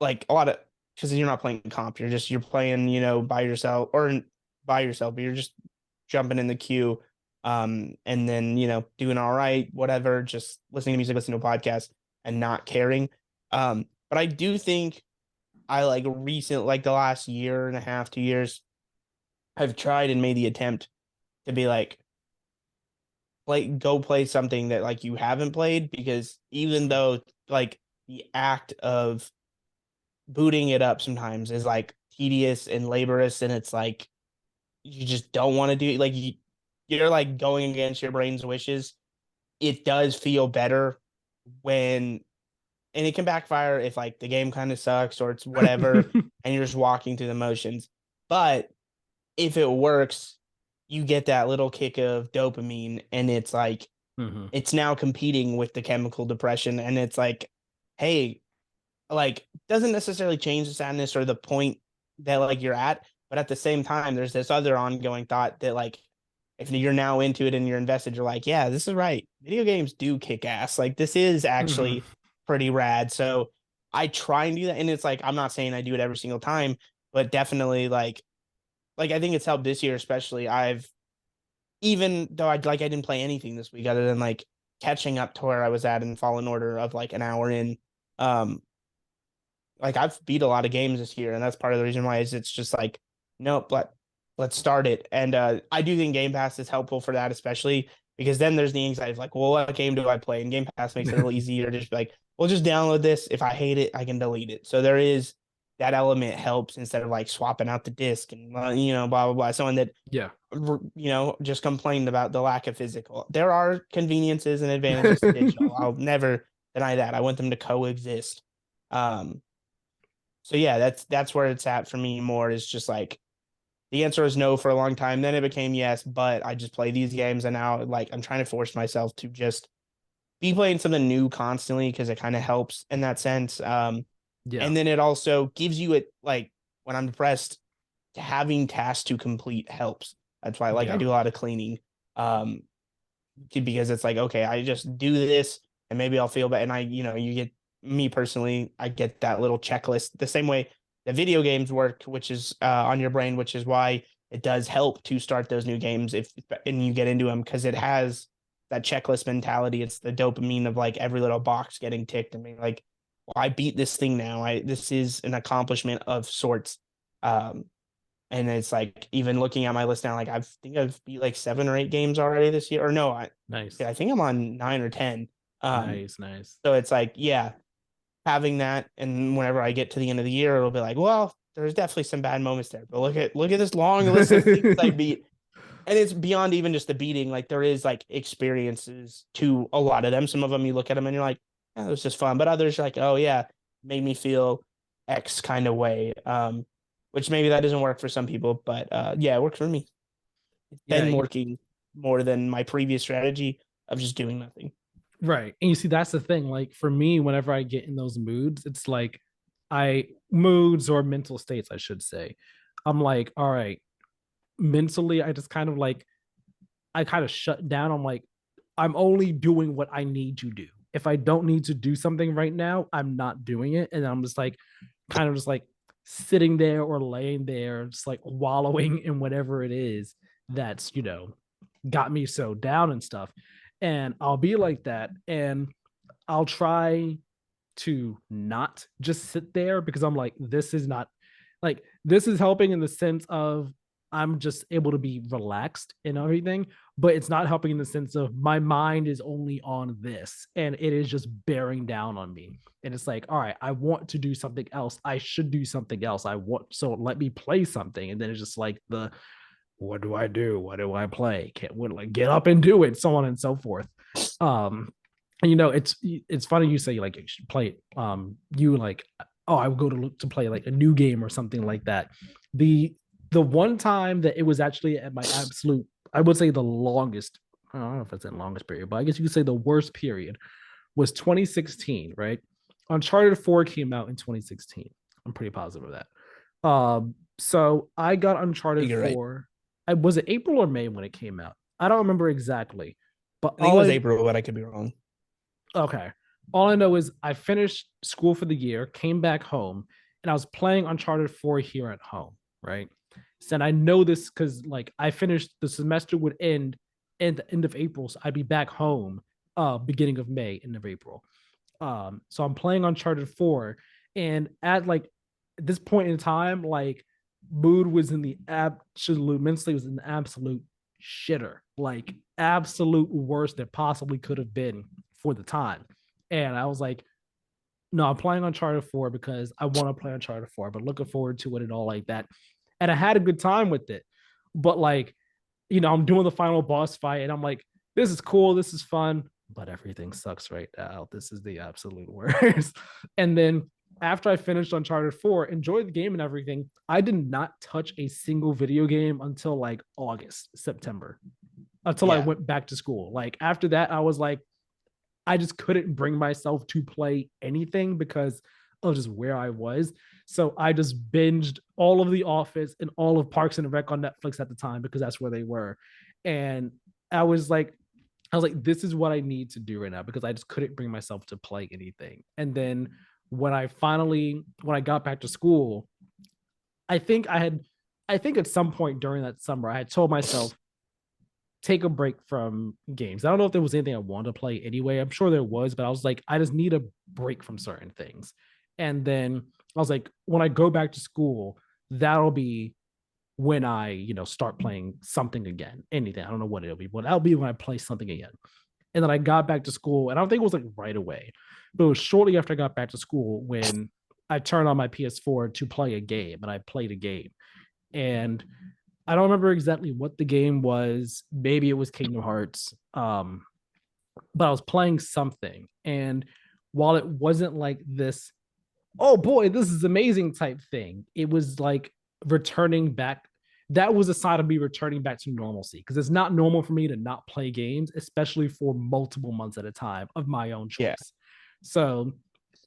like a lot of, because you're not playing comp, you're playing, by yourself or by yourself, but you're just jumping in the queue. And then, doing all right, whatever, just listening to music, listening to a podcast and not caring. But I do think I like the last year and a half, 2 years, I've tried and made the attempt to be like, go play something that like you haven't played, because even though like the act of booting it up sometimes is like tedious and laborious, and it's like you just don't want to do it, like you're like going against your brain's wishes. It does feel better when, and it can backfire if like the game kind of sucks or it's whatever and you're just walking through the motions. But if it works, you get that little kick of dopamine, and it's like Mhm. it's now competing with the chemical depression, and it's like, hey, like doesn't necessarily change the sadness or the point that like you're at, but at the same time there's this other ongoing thought that like if you're now into it and you're invested, you're like, yeah, this is right, video games do kick ass, like this is Mhm. actually pretty rad. So I try and do that, and it's like I'm not saying I do it every single time, but definitely like I think it's helped this year especially. I've, even though I didn't play anything this week other than like catching up to where I was at in Fallen Order of like an hour in. um like I've beat a lot of games this year, and that's part of the reason why is it's just like, nope, let's start it. And I do think Game Pass is helpful for that, especially because then there's the anxiety of like, well, what game do I play? And Game Pass makes it a little easier to just be like, well, just download this. If I hate it, I can delete it. So there is that element helps instead of like swapping out the disc and blah blah blah. Someone that Yeah. just complained about the lack of physical. There are conveniences and advantages to digital. I'll never deny that. I want them to coexist. Um, so yeah, that's where it's at for me more is just like the answer is no for a long time. Then it became yes, but I just play these games and now like I'm trying to force myself to just be playing something new constantly because it kind of helps in that sense. Yeah. And then it also gives you it like when I'm depressed, having tasks to complete helps. That's why like I Yeah. do a lot of cleaning. Because it's like, okay, I just do this and maybe I'll feel better. And you get me personally, I get that little checklist the same way the video games work, which is on your brain, which is why it does help to start those new games if and you get into them because it has that checklist mentality. It's the dopamine of like every little box getting ticked and being like, well, I beat this thing now. This is an accomplishment of sorts. Um, and it's like even looking at my list now, like think I've beat like 7 or 8 games already this year. Or no, Nice. I think I'm on 9 or 10. Nice. Nice. So it's like, yeah, having that, and whenever I get to the end of the year, it'll be like, well, there's definitely some bad moments there, but look at this long list of things I beat, and it's beyond even just the beating. Like there is like experiences to a lot of them. Some of them you look at them and you're like, oh, it was just fun, but others are like, oh yeah, made me feel X kind of way. Which maybe that doesn't work for some people, but yeah, it worked for me. It's Yeah. been working more than my previous strategy of just doing nothing. Right. And you see, that's the thing. Like for me, whenever I get in those moods, it's like moods or mental states, I should say. I'm like, all right, mentally, I just kind of like, I kind of shut down. I'm like, I'm only doing what I need to do. If I don't need to do something right now, I'm not doing it. And I'm just like, kind of just like sitting there or laying there, just like wallowing in whatever it is that's, got me so down and stuff. And I'll be like that. And I'll try to not just sit there because I'm like, this is not like, this is helping in the sense of I'm just able to be relaxed and everything, but it's not helping in the sense of my mind is only on this and it is just bearing down on me. And it's like, all right, I want to do something else. I should do something else. So let me play something. And then it's just like what do I do? What do I play? Can't like get up and do it, so on and so forth. It's funny you say like you should play it. You like, oh, I would go to look to play like a new game or something like that. The one time that it was actually at my absolute, I would say the longest, I don't know if it's the longest period, but I guess you could say the worst period was 2016, right? Uncharted 4 came out in 2016. I'm pretty positive of that. So I got Uncharted You're right. 4. Was it April or May when it came out? I don't remember exactly, but I think it was April, but I could be wrong. Okay. All I know is I finished school for the year, came back home, and I was playing Uncharted 4 here at home, right? So I know this because like I finished the semester would end at the end of April, so I'd be back home beginning of May, end of April. So I'm playing Uncharted 4, and at like this point in time, like mood was in the absolute mentally was in the absolute shitter, like absolute worst that possibly could have been for the time. And I was like, no, I'm playing Uncharted 4 because I want to play Uncharted 4, but looking forward to it and all like that. And I had a good time with it. But like, I'm doing the final boss fight and I'm like, this is cool, this is fun, but everything sucks right now. This is the absolute worst. And then after I finished Uncharted 4, enjoyed the game and everything, I did not touch a single video game until like August, September, until I went back to school. Like after that, I was like, I just couldn't bring myself to play anything because of just where I was. So I just binged all of The Office and all of Parks and Rec on Netflix at the time because that's where they were. And I was like, this is what I need to do right now because I just couldn't bring myself to play anything. And then when I got back to school, I think at some point during that summer, I had told myself, take a break from games. I don't know if there was anything I wanted to play anyway. I'm sure there was, but I was like, I just need a break from certain things. And then I was like, when I go back to school, that'll be when I, start playing something again, anything. I don't know what it'll be, but that'll be when I play something again. And then I got back to school, and I don't think it was like right away, but it was shortly after I got back to school when I turned on my PS4 to play a game, and I played a game. And I don't remember exactly what the game was. Maybe it was Kingdom Hearts. But I was playing something. And while it wasn't like this, oh boy, this is amazing type thing, it was like returning back. That was a sign of me returning back to normalcy, because it's not normal for me to not play games, especially for multiple months at a time of my own Yeah. choice. So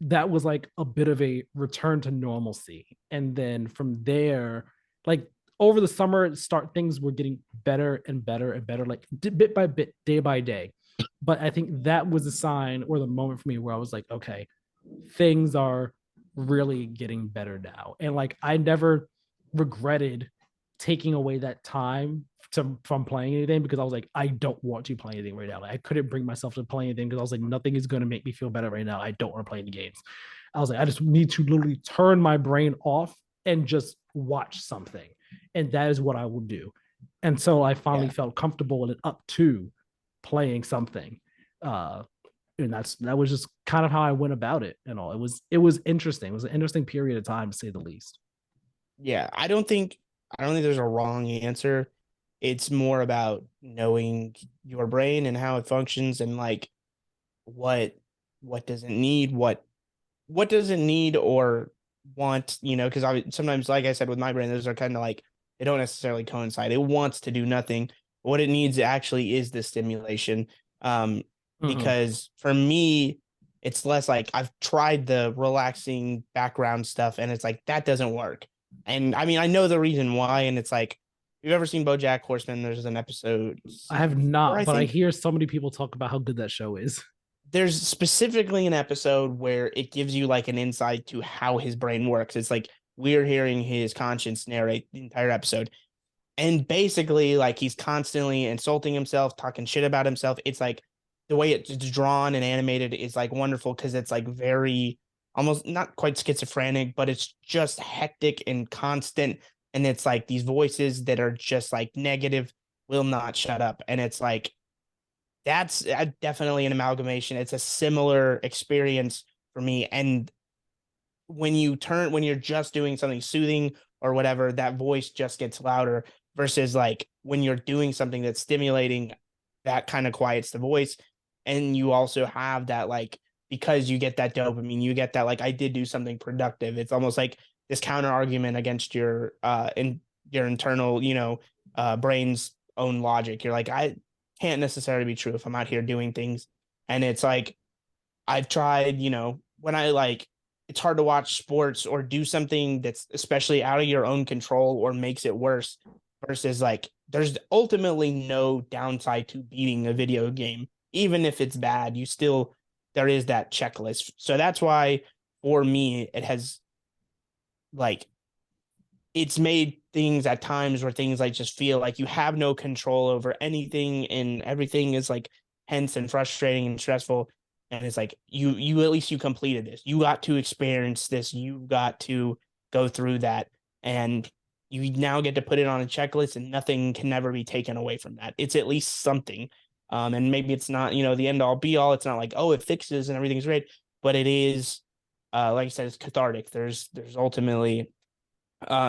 that was like a bit of a return to normalcy. And then from there, like over the summer, things were getting better and better and better, like bit by bit, day by day. But I think that was a sign or the moment for me where I was like, okay, things are really getting better now. And like I never regretted taking away that time from playing anything, because I was like, I don't want to play anything right now. Like, I couldn't bring myself to play anything because I was like, nothing is going to make me feel better right now. I don't want to play any games. I was like, I just need to literally turn my brain off and just watch something. And that is what I will do until I finally Yeah. felt comfortable and up to playing something. And that was just kind of how I went about it and all. It was interesting. It was an interesting period of time, to say the least. Yeah. I don't think there's a wrong answer. It's more about knowing your brain and how it functions, and like what what does it need, what does it need or want, because I sometimes, like I said, with my brain, those are kind of like they don't necessarily coincide. It wants to do nothing. What it needs actually is the stimulation. Um, Mm-hmm. because for me, it's less like I've tried the relaxing background stuff, and it's like that doesn't work. And I mean, I know the reason why, and it's like, you've ever seen BoJack Horseman? There's an episode I have season 4, not, I but I think. hear so many people talk about how good that show is. There's specifically an episode where it gives you like an insight to how his brain works. It's like we're hearing his conscience narrate the entire episode. And basically, like he's constantly insulting himself, talking shit about himself. It's like the way it's drawn and animated is like wonderful, because it's like very almost not quite schizophrenic, but it's just hectic and constant. And it's like these voices that are just like negative will not shut up. And it's like that's definitely an amalgamation. It's a similar experience for me. And when you're just doing something soothing or whatever, that voice just gets louder, versus like when you're doing something that's stimulating, that kind of quiets the voice. And you also have that, like, because you get that dopamine, you get that, like, I did do something productive. It's almost like this counter argument against your internal, brain's own logic. You're like, I can't necessarily be true if I'm out here doing things. And it's like, I've tried, when I like, it's hard to watch sports or do something that's especially out of your own control or makes it worse, versus like, there's ultimately no downside to beating a video game. Even if it's bad, there is that checklist. So that's why for me, it has like, it's made things at times where things like just feel like you have no control over anything, and everything is like tense and frustrating and stressful. And it's like you at least you completed this, you got to experience this, you got to go through that, and you now get to put it on a checklist, and nothing can never be taken away from that. It's at least something. And maybe it's not, the end all be all. It's not like, oh, it fixes and everything's great, but it is, like I said, it's cathartic. There's ultimately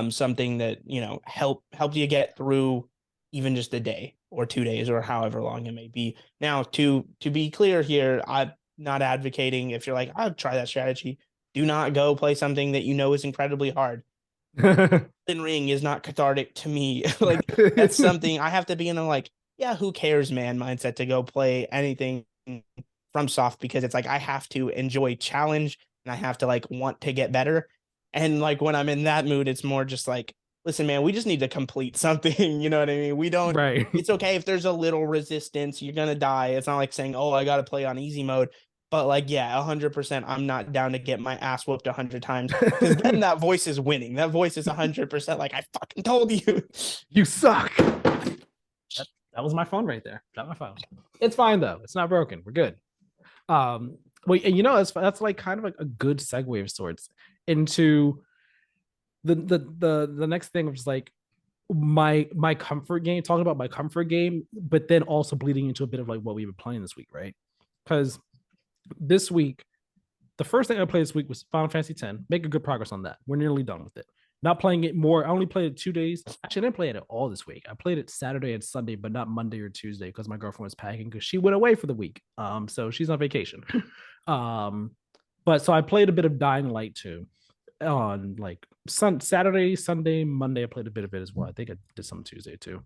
something that helped you get through even just a day or 2 days or however long it may be. Now, to be clear here, I'm not advocating, if you're like, I'll try that strategy, do not go play something that is incredibly hard. Ring is not cathartic to me. Like, that's something I have to be in a like, yeah, who cares, man, mindset to go play anything from soft, because it's like I have to enjoy challenge, and I have to like want to get better. And like when I'm in that mood, it's more just like, listen, man, we just need to complete something. You know what I mean? We don't, Right. it's okay if there's a little resistance, you're gonna die. It's not like saying, oh, I gotta play on easy mode. But like, yeah, 100%, I'm not down to get my ass whooped 100 times, because then that voice is winning. That voice is 100% like, I fucking told you. You suck. That was my phone right there. Not my phone. It's fine though. It's not broken. We're good. Well, and that's like kind of like a good segue of sorts into the next thing, which is like my comfort game, talking about my comfort game, but then also bleeding into a bit of like what we've been playing this week, right? Because this week, the first thing I played this week was Final Fantasy X. Making good progress on that. We're nearly done with it. Not playing it more. I only played it 2 days. Actually, I didn't play it at all this week. I played it Saturday and Sunday, but not Monday or Tuesday because my girlfriend was packing because she went away for the week. So she's on vacation. um, but so I played a bit of Dying Light too on like Saturday, Sunday, Monday. I played a bit of it as well. I think I did some Tuesday too.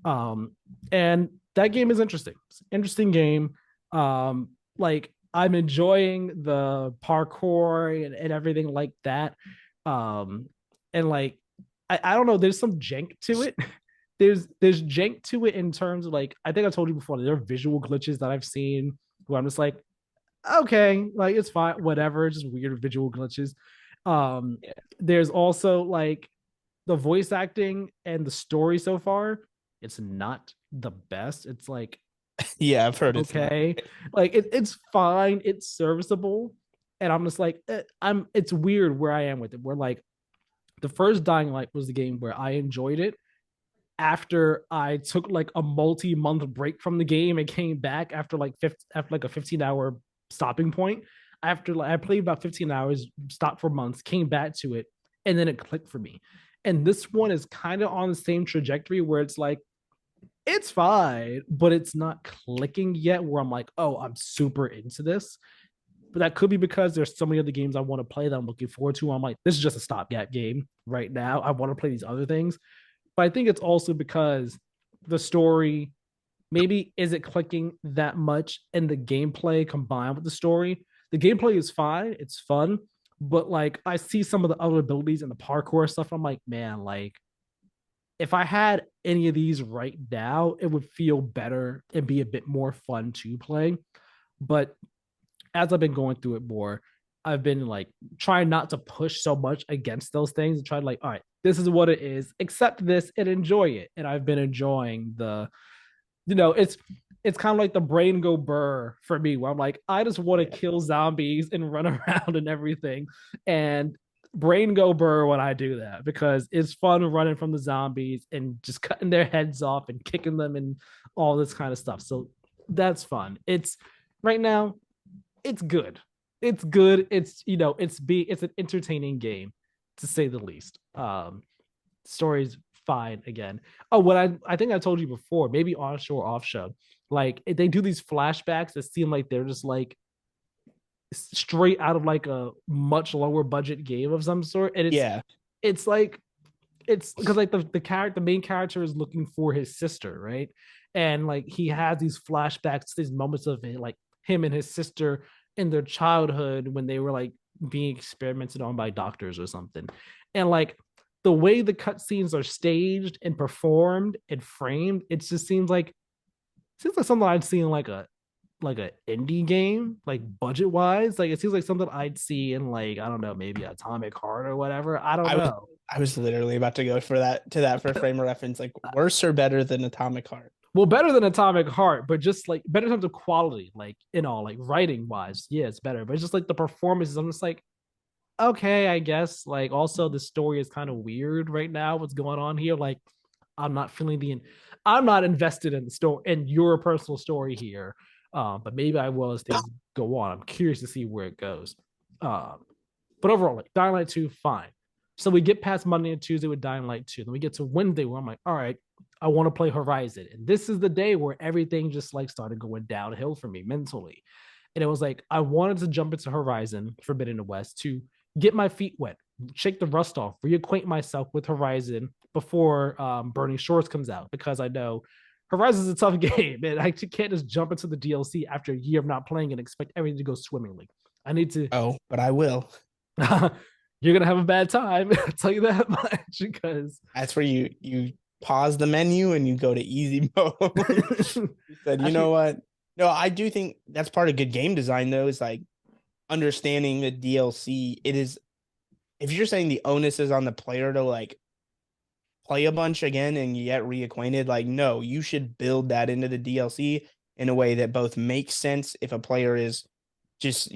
Um, and that game is interesting. It's an interesting game. Like I'm enjoying the parkour and everything like that. Um, and like I don't know, there's some jank to it. There's jank to it in terms of like I think I told you before, there are visual glitches that I've seen where I'm just like, okay, like it's fine, whatever, just weird visual glitches. Um, Yeah. there's also like the voice acting and the story so far, it's not the best. It's like Yeah, I've heard it's not. okay, like it's fine, it's serviceable, and I'm just like I'm. It's weird where I am with it. Where like the first Dying Light was the game where I enjoyed it after I took like a multi-month break from the game and came back after like after like a 15-hour stopping point. After like, I played about 15 hours, stopped for months, came back to it, and then it clicked for me. And this one is kind of on the same trajectory where it's like it's fine, but it's not clicking yet. Where I'm like, oh, I'm super into this. But that could be because there's so many other games I want to play that I'm looking forward to. I'm like, this is just a stopgap game right now. I want to play these other things. But I think it's also because the story maybe isn't clicking that much and the gameplay combined with the story. The gameplay is fine, it's fun, but like I see some of the other abilities and the parkour stuff. I'm like, man, like if I had any of these right now, it would feel better and be a bit more fun to play. But as I've been going through it more, I've been like trying not to push so much against those things and try to like, all right, this is what it is, accept this and enjoy it. And I've been enjoying the, it's kind of like the brain go burr for me, where I'm like, I just want to Yeah. kill zombies and run around and everything. And brain go burr when I do that because it's fun running from the zombies and just cutting their heads off and kicking them and all this kind of stuff. So that's fun. It's right now it's good. It's good. It's an entertaining game to say the least. Story's fine again. Oh, what I think I told you before, maybe onshore, offshore. Like they do these flashbacks that seem like they're just like straight out of like a much lower budget game of some sort, and Yeah. it's like it's because like the main character is looking for his sister, right? And like he has these flashbacks, these moments of it, like him and his sister in their childhood when they were like being experimented on by doctors or something. And like the way the cutscenes are staged and performed and framed, it just seems like something I'd see in like an indie game, like budget wise. Like it seems like something I'd see in like I don't know, maybe Atomic Heart or whatever. I don't I was know. I was literally about to go for that for frame of reference. Like worse or better than Atomic Heart? Well, better than Atomic Heart, but just like better in terms of quality, like like writing wise, yeah, it's better. But it's just like the performances. I'm just like, okay, I guess. Like also the story is kind of weird right now. What's going on here? Like, I'm not feeling I'm not invested in the story in your personal story here. But maybe I will as things go on. I'm curious to see where it goes. Um, but overall, like Dying Light 2, fine. So we get past Monday and Tuesday with Dying Light 2. Then we get to Wednesday where I'm like, all right, I want to play Horizon. And this is the day where everything just like started going downhill for me mentally. And it was like, I wanted to jump into Horizon Forbidden West to get my feet wet, shake the rust off, reacquaint myself with Horizon before Burning Shores comes out because I know Horizon is a tough game and I can't just jump into the DLC after a year of not playing and expect everything to go swimmingly. I need to Oh, but I will. you're gonna have a bad time. I'll tell you that much because That's where you pause the menu and you go to easy mode. You said, you know actually, what? No, I do think that's part of good game design though, is like understanding the DLC. It is if you're saying the onus is on the player to like play a bunch again and get reacquainted, like no, you should build that into the DLC in a way that both makes sense if a player is just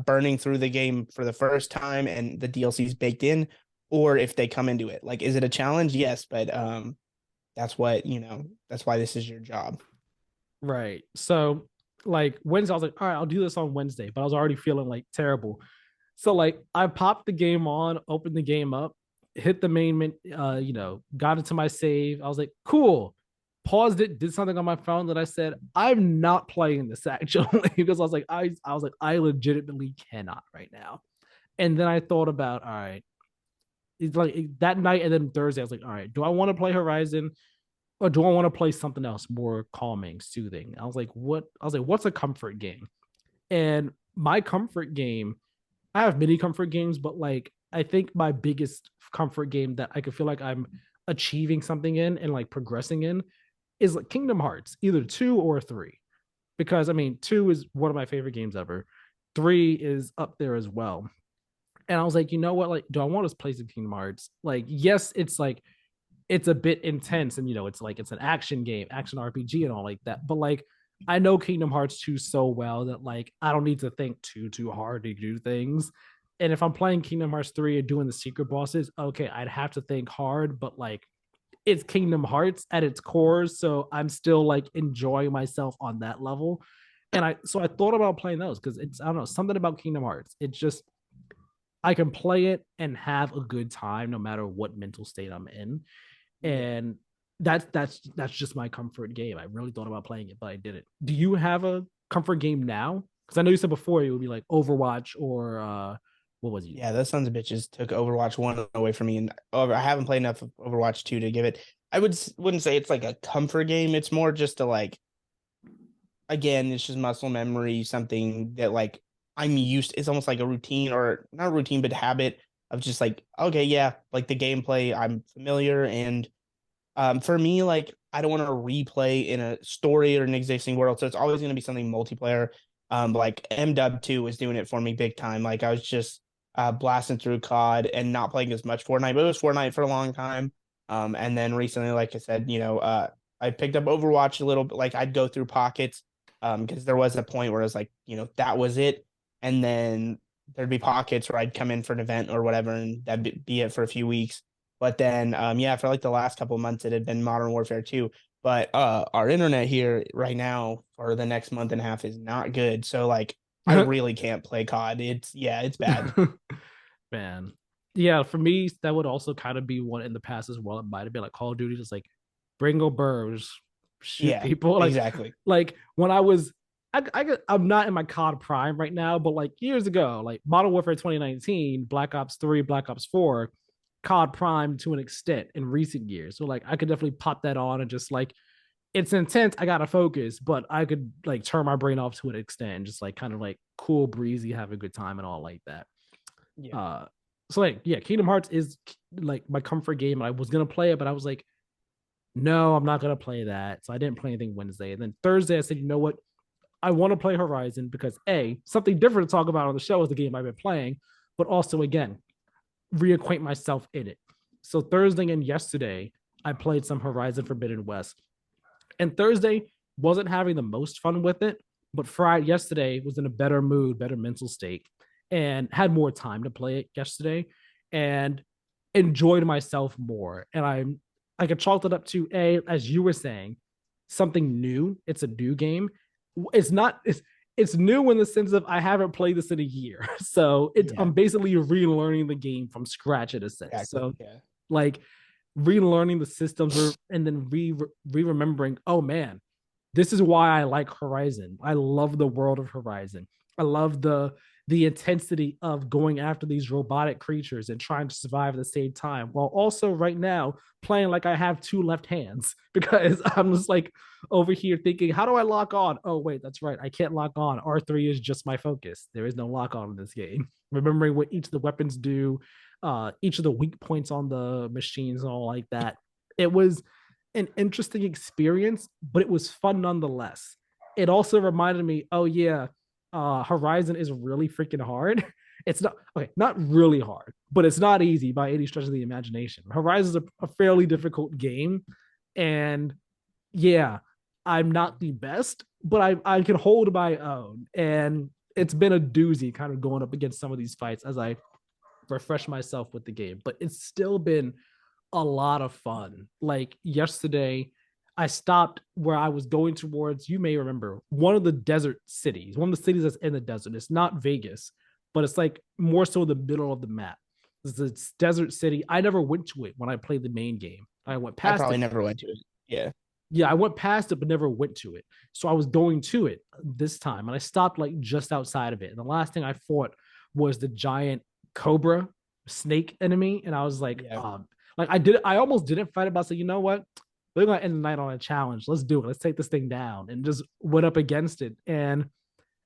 burning through the game for the first time and the DLC is baked in, or if they come into it. Like, is it a challenge? Yes, but that's what, that's why this is your job. Right. So like Wednesday, I was like, all right, I'll do this on Wednesday, but I was already feeling like terrible. So like I popped the game on, opened the game up, hit the main, got into my save. I was like, cool. Paused it, did something on my phone that I said, I'm not playing this actually because I legitimately cannot right now. And then I thought about, all right, it's like that night and then Thursday, I was like, all right, do I want to play Horizon? Or do I want to play something else more calming, soothing? I was like, what? I was like, what's a comfort game? And my comfort game, I have many comfort games, but like I think my biggest comfort game that I could feel like I'm achieving something in and like progressing in is like Kingdom Hearts, either two or three. Because I mean, two is one of my favorite games ever. Three is up there as well. And I was like, you know what? Like, do I want to play some Kingdom Hearts? Like, yes, it's like it's a bit intense and it's like it's an action game, action RPG and all like that. But like I know Kingdom Hearts 2 so well that like I don't need to think too hard to do things. And if I'm playing Kingdom Hearts 3 and doing the secret bosses, okay, I'd have to think hard, but like it's Kingdom Hearts at its core, so I'm still like enjoying myself on that level. And I thought about playing those because it's I don't know, something about Kingdom Hearts. It's just I can play it and have a good time no matter what mental state I'm in. Yeah. And that's just my comfort game. I really thought about playing it, but I didn't. Do you have a comfort game now? Because I know you said before it would be like Overwatch or what was it? Yeah, those sons of bitches took Overwatch 1 away from me, and I haven't played enough of Overwatch 2 to give it. I wouldn't say it's like a comfort game. It's more just to like, again, it's just muscle memory, something that like I'm used. It's almost like a routine, or not a routine, but habit of just like, okay, yeah, like the gameplay I'm familiar. And for me, like I don't want to replay in a story or an existing world, so it's always going to be something multiplayer. Like MW2 was doing it for me big time. Like I was just blasting through COD and not playing as much Fortnite, but it was Fortnite for a long time. And then recently, like I said, I picked up Overwatch a little bit. Like I'd go through pockets, because there was a point where I was like, that was it, and then there'd be pockets where I'd come in for an event or whatever, and that'd be it for a few weeks. But then, yeah, for like the last couple of months, it had been Modern Warfare 2. But our internet here right now for the next month and a half is not good. So like, I really can't play COD. It's bad. Man. Yeah, for me, that would also kind of be one in the past as well. It might have been like Call of Duty, just like bring burrs, shoot Yeah, people. exactly. Like when I was, I'm not in my COD prime right now, but like years ago, like Modern Warfare 2019, Black Ops 3, Black Ops 4, COD Prime to an extent in recent years. So like I could definitely pop that on and just like it's intense. I gotta focus, but I could like turn my brain off to an extent, just like kind of like cool, breezy, have a good time and all like that. Yeah. Uh, so like yeah, Kingdom Hearts is like my comfort game. I was gonna play it, but I was like, no, I'm not gonna play that. So I didn't play anything Wednesday, and then Thursday I said, you know what? I want to play Horizon because something different to talk about on the show is the game I've been playing, but also again reacquaint myself in it. So Thursday and yesterday I played some Horizon Forbidden West, and Thursday wasn't having the most fun with it, but Friday yesterday was in a better mood, better mental state, and had more time to play it yesterday, and enjoyed myself more. And I could chalk it up to as you were saying, something new. It's a new game. It's not. It's new in the sense of I haven't played this in a year, so Yeah. I'm basically relearning the game from scratch in a sense. Exactly. So Yeah. like relearning the systems and then remembering, oh man, this is why I like Horizon. I love the world of Horizon. I love the intensity of going after these robotic creatures and trying to survive at the same time, while also right now playing like I have two left hands because I'm just like over here thinking, how do I lock on? Oh wait, that's right, I can't lock on. R3 is just my focus. There is no lock on in this game. Remembering what each of the weapons do, each of the weak points on the machines and all like that. It was an interesting experience, but it was fun nonetheless. It also reminded me, oh yeah, Horizon is really freaking hard. It's not okay, not really hard, but it's not easy by any stretch of the imagination. Horizon is a fairly difficult game, and yeah, I'm not the best, but I can hold my own, and it's been a doozy kind of going up against some of these fights as I refresh myself with the game. But it's still been a lot of fun. Like yesterday, I stopped where I was going towards, you may remember, one of the desert cities, one of the cities that's in the desert. It's not Vegas, but it's like more so the middle of the map. It's this desert city. I never went to it when I played the main game. I went I past probably it. never went to it. Yeah. Yeah, I went past it, but never went to it. So I was going to it this time, and I stopped like just outside of it. And the last thing I fought was the giant cobra snake enemy, and I was like I almost didn't fight it, but I said, you know what? We're gonna end the night on a challenge. Let's do it. Let's take this thing down, and just went up against it, and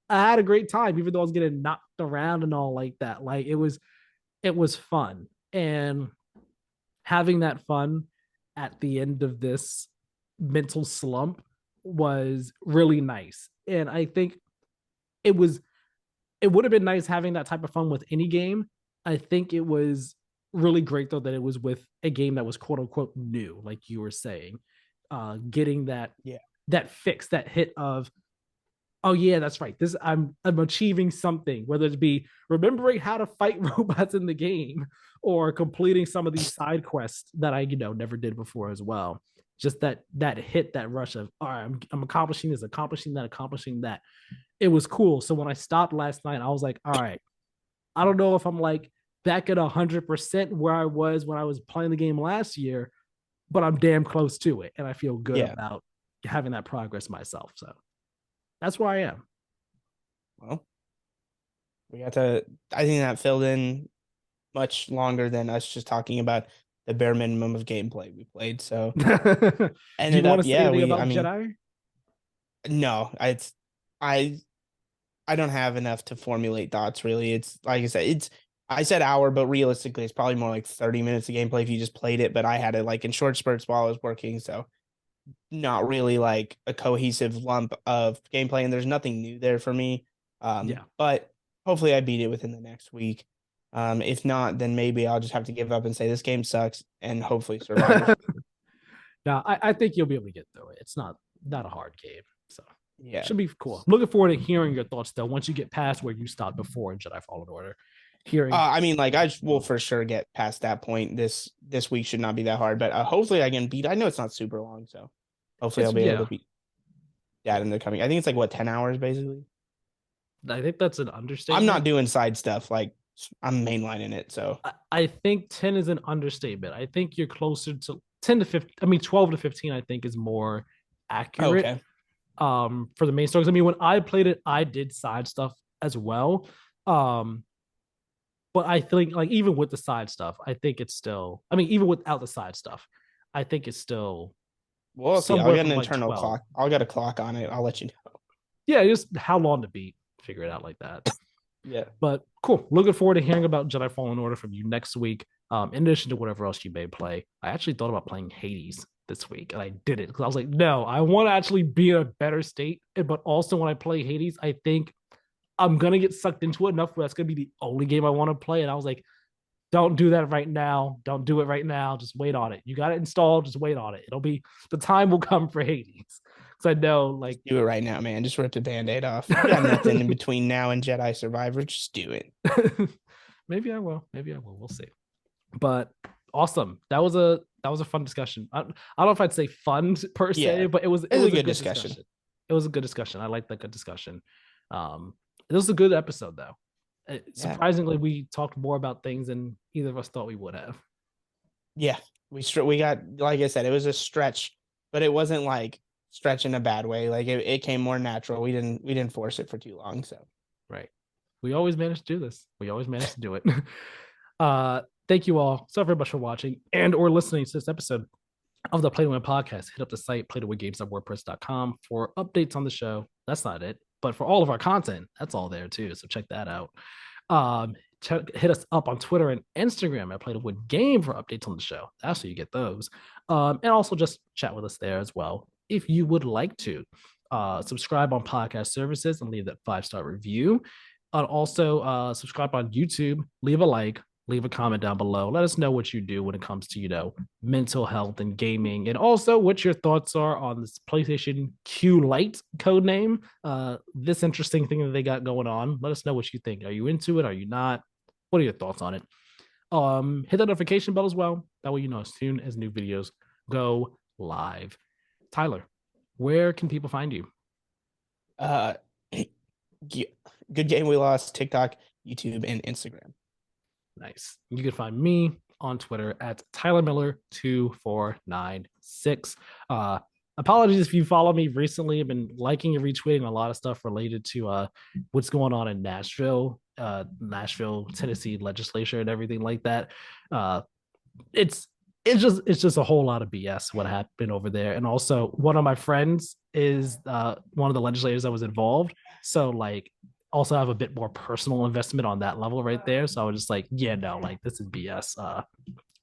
I had a great time, even though I was getting knocked around and all like that. Like it was fun, and having that fun at the end of this mental slump was really nice. And I think it was it would have been nice having that type of fun with any game. I think it was really great though that it was with a game that was quote unquote new, like you were saying. Getting that Yeah. that fix, that hit of, oh yeah, that's right. This I'm achieving something, whether it be remembering how to fight robots in the game or completing some of these side quests that I never did before as well. Just that hit, that rush of, all right, I'm accomplishing this, accomplishing that, accomplishing that. It was cool. So when I stopped last night, I was like, all right, I don't know if I'm like back at 100% where I was when I was playing the game last year, but I'm damn close to it, and I feel good Yeah. about having that progress myself. So that's where I am. Well, we got to. I think that filled in much longer than us just talking about the bare minimum of gameplay we played. So Do you ended want up, to say yeah. anything We. I about mean, Jedi? no. It's. I. I don't have enough to formulate thoughts. Really, it's like I said. It's. I said hour, but realistically, it's probably more like 30 minutes of gameplay if you just played it. But I had it like in short spurts while I was working, so not really like a cohesive lump of gameplay, and there's nothing new there for me. Yeah. But hopefully I beat it within the next week. If not, then maybe I'll just have to give up and say this game sucks, and hopefully Survivor. No, I think you'll be able to get through it. It's not a hard game, so Yeah. should be cool. I'm looking forward to hearing your thoughts though. Once you get past where you stopped before in Jedi Fallen Order, hearing. I mean, like I will for sure get past that point. This week should not be that hard, but hopefully I can beat. I know it's not super long, so hopefully I'll be able to beat that in the coming. I think it's like what 10 hours basically. I think that's an understatement. I'm not doing side stuff like I'm mainlining it, so I think 10 is an understatement. I think you're closer to 10 to 15. I mean, 12 to 15, I think is more accurate. okay. For the main stories. I mean, when I played it, I did side stuff as well. But I think like even with the side stuff, I think it's still, I mean, even without the side stuff, I think it's still We'll see. I'll somewhere get an from like internal 12. clock. I'll get a clock on it. I'll let you know. Yeah, just how long to beat, figure it out like that. Yeah. But cool. Looking forward to hearing about Jedi Fallen Order from you next week. In addition to whatever else you may play. I actually thought about playing Hades this week, and I did it because I was like, no, I want to actually be in a better state. But also, when I play Hades, I think I'm gonna get sucked into it enough where that's gonna be the only game I want to play. And I was like, don't do that right now. Don't do it right now. Just wait on it. You got it installed. Just wait on it. It'll be the time will come for Hades. Because I know, like, do it right now, man. Just rip the band-aid off. You got nothing in between now and Jedi Survivor. Just do it. Maybe I will. Maybe I will. We'll see. But awesome. That was a fun discussion. I don't know if I'd say fun per se, Yeah. but it was a a good discussion. It was a good discussion. I like that good discussion. It was a good episode though. Surprisingly, we talked more about things than either of us thought we would have. Yeah, we got, like I said, it was a stretch, but it wasn't like stretch in a bad way. Like it came more natural. We didn't force it for too long. So Right. We always managed to do this. We always managed to do it. Thank you all so very much for watching and or listening to this episode of the Play to Win podcast. Hit up the site playtowingames.wordpress.com for updates on the show. That's not it, but for all of our content, that's all there too. So check that out. Hit us up on Twitter and Instagram at Play to Win Game for updates on the show. That's how you get those. And also just chat with us there as well if you would like to. Subscribe on podcast services and leave that 5-star review. And also subscribe on YouTube, leave a like, leave a comment down below. Let us know what you do when it comes to, mental health and gaming. And also what your thoughts are on this PlayStation Q Lite code name. This interesting thing that they got going on. Let us know what you think. Are you into it? Are you not? What are your thoughts on it? Hit the notification bell as well. That way you know as soon as new videos go live. Tyler, where can people find you? Uh, Good Game We Lost, TikTok, YouTube, and Instagram. Nice. You can find me on Twitter at Tyler Miller2496. Apologies if you follow me recently. I've been liking and retweeting a lot of stuff related to what's going on in Nashville, Tennessee legislature and everything like that. It's it's just a whole lot of BS what happened over there. And also one of my friends is one of the legislators that was involved. So like also have a bit more personal investment on that level right there. So I was just like, yeah, no, like this is BS.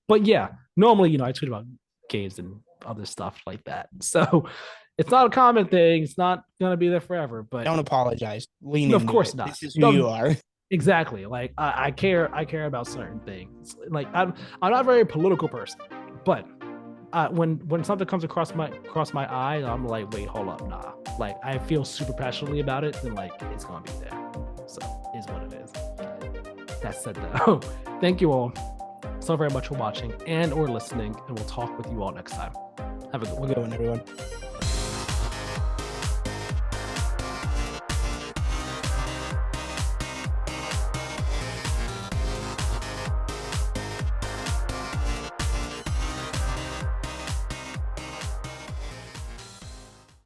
But yeah, normally, I tweet about games and other stuff like that. So it's not a common thing. It's not gonna be there forever. But Don't apologize. Lean no, of into course it. not. This is who you are. Exactly. Like I care. I care about certain things. Like I'm not a very political person, but when something comes across my eye, I'm like, wait, hold up, nah. Like I feel super passionately about it, then like it's gonna be there. So is what it is. That said, though, thank you all so very much for watching and or listening, and we'll talk with you all next time. Have a good one, Have a good one, everyone.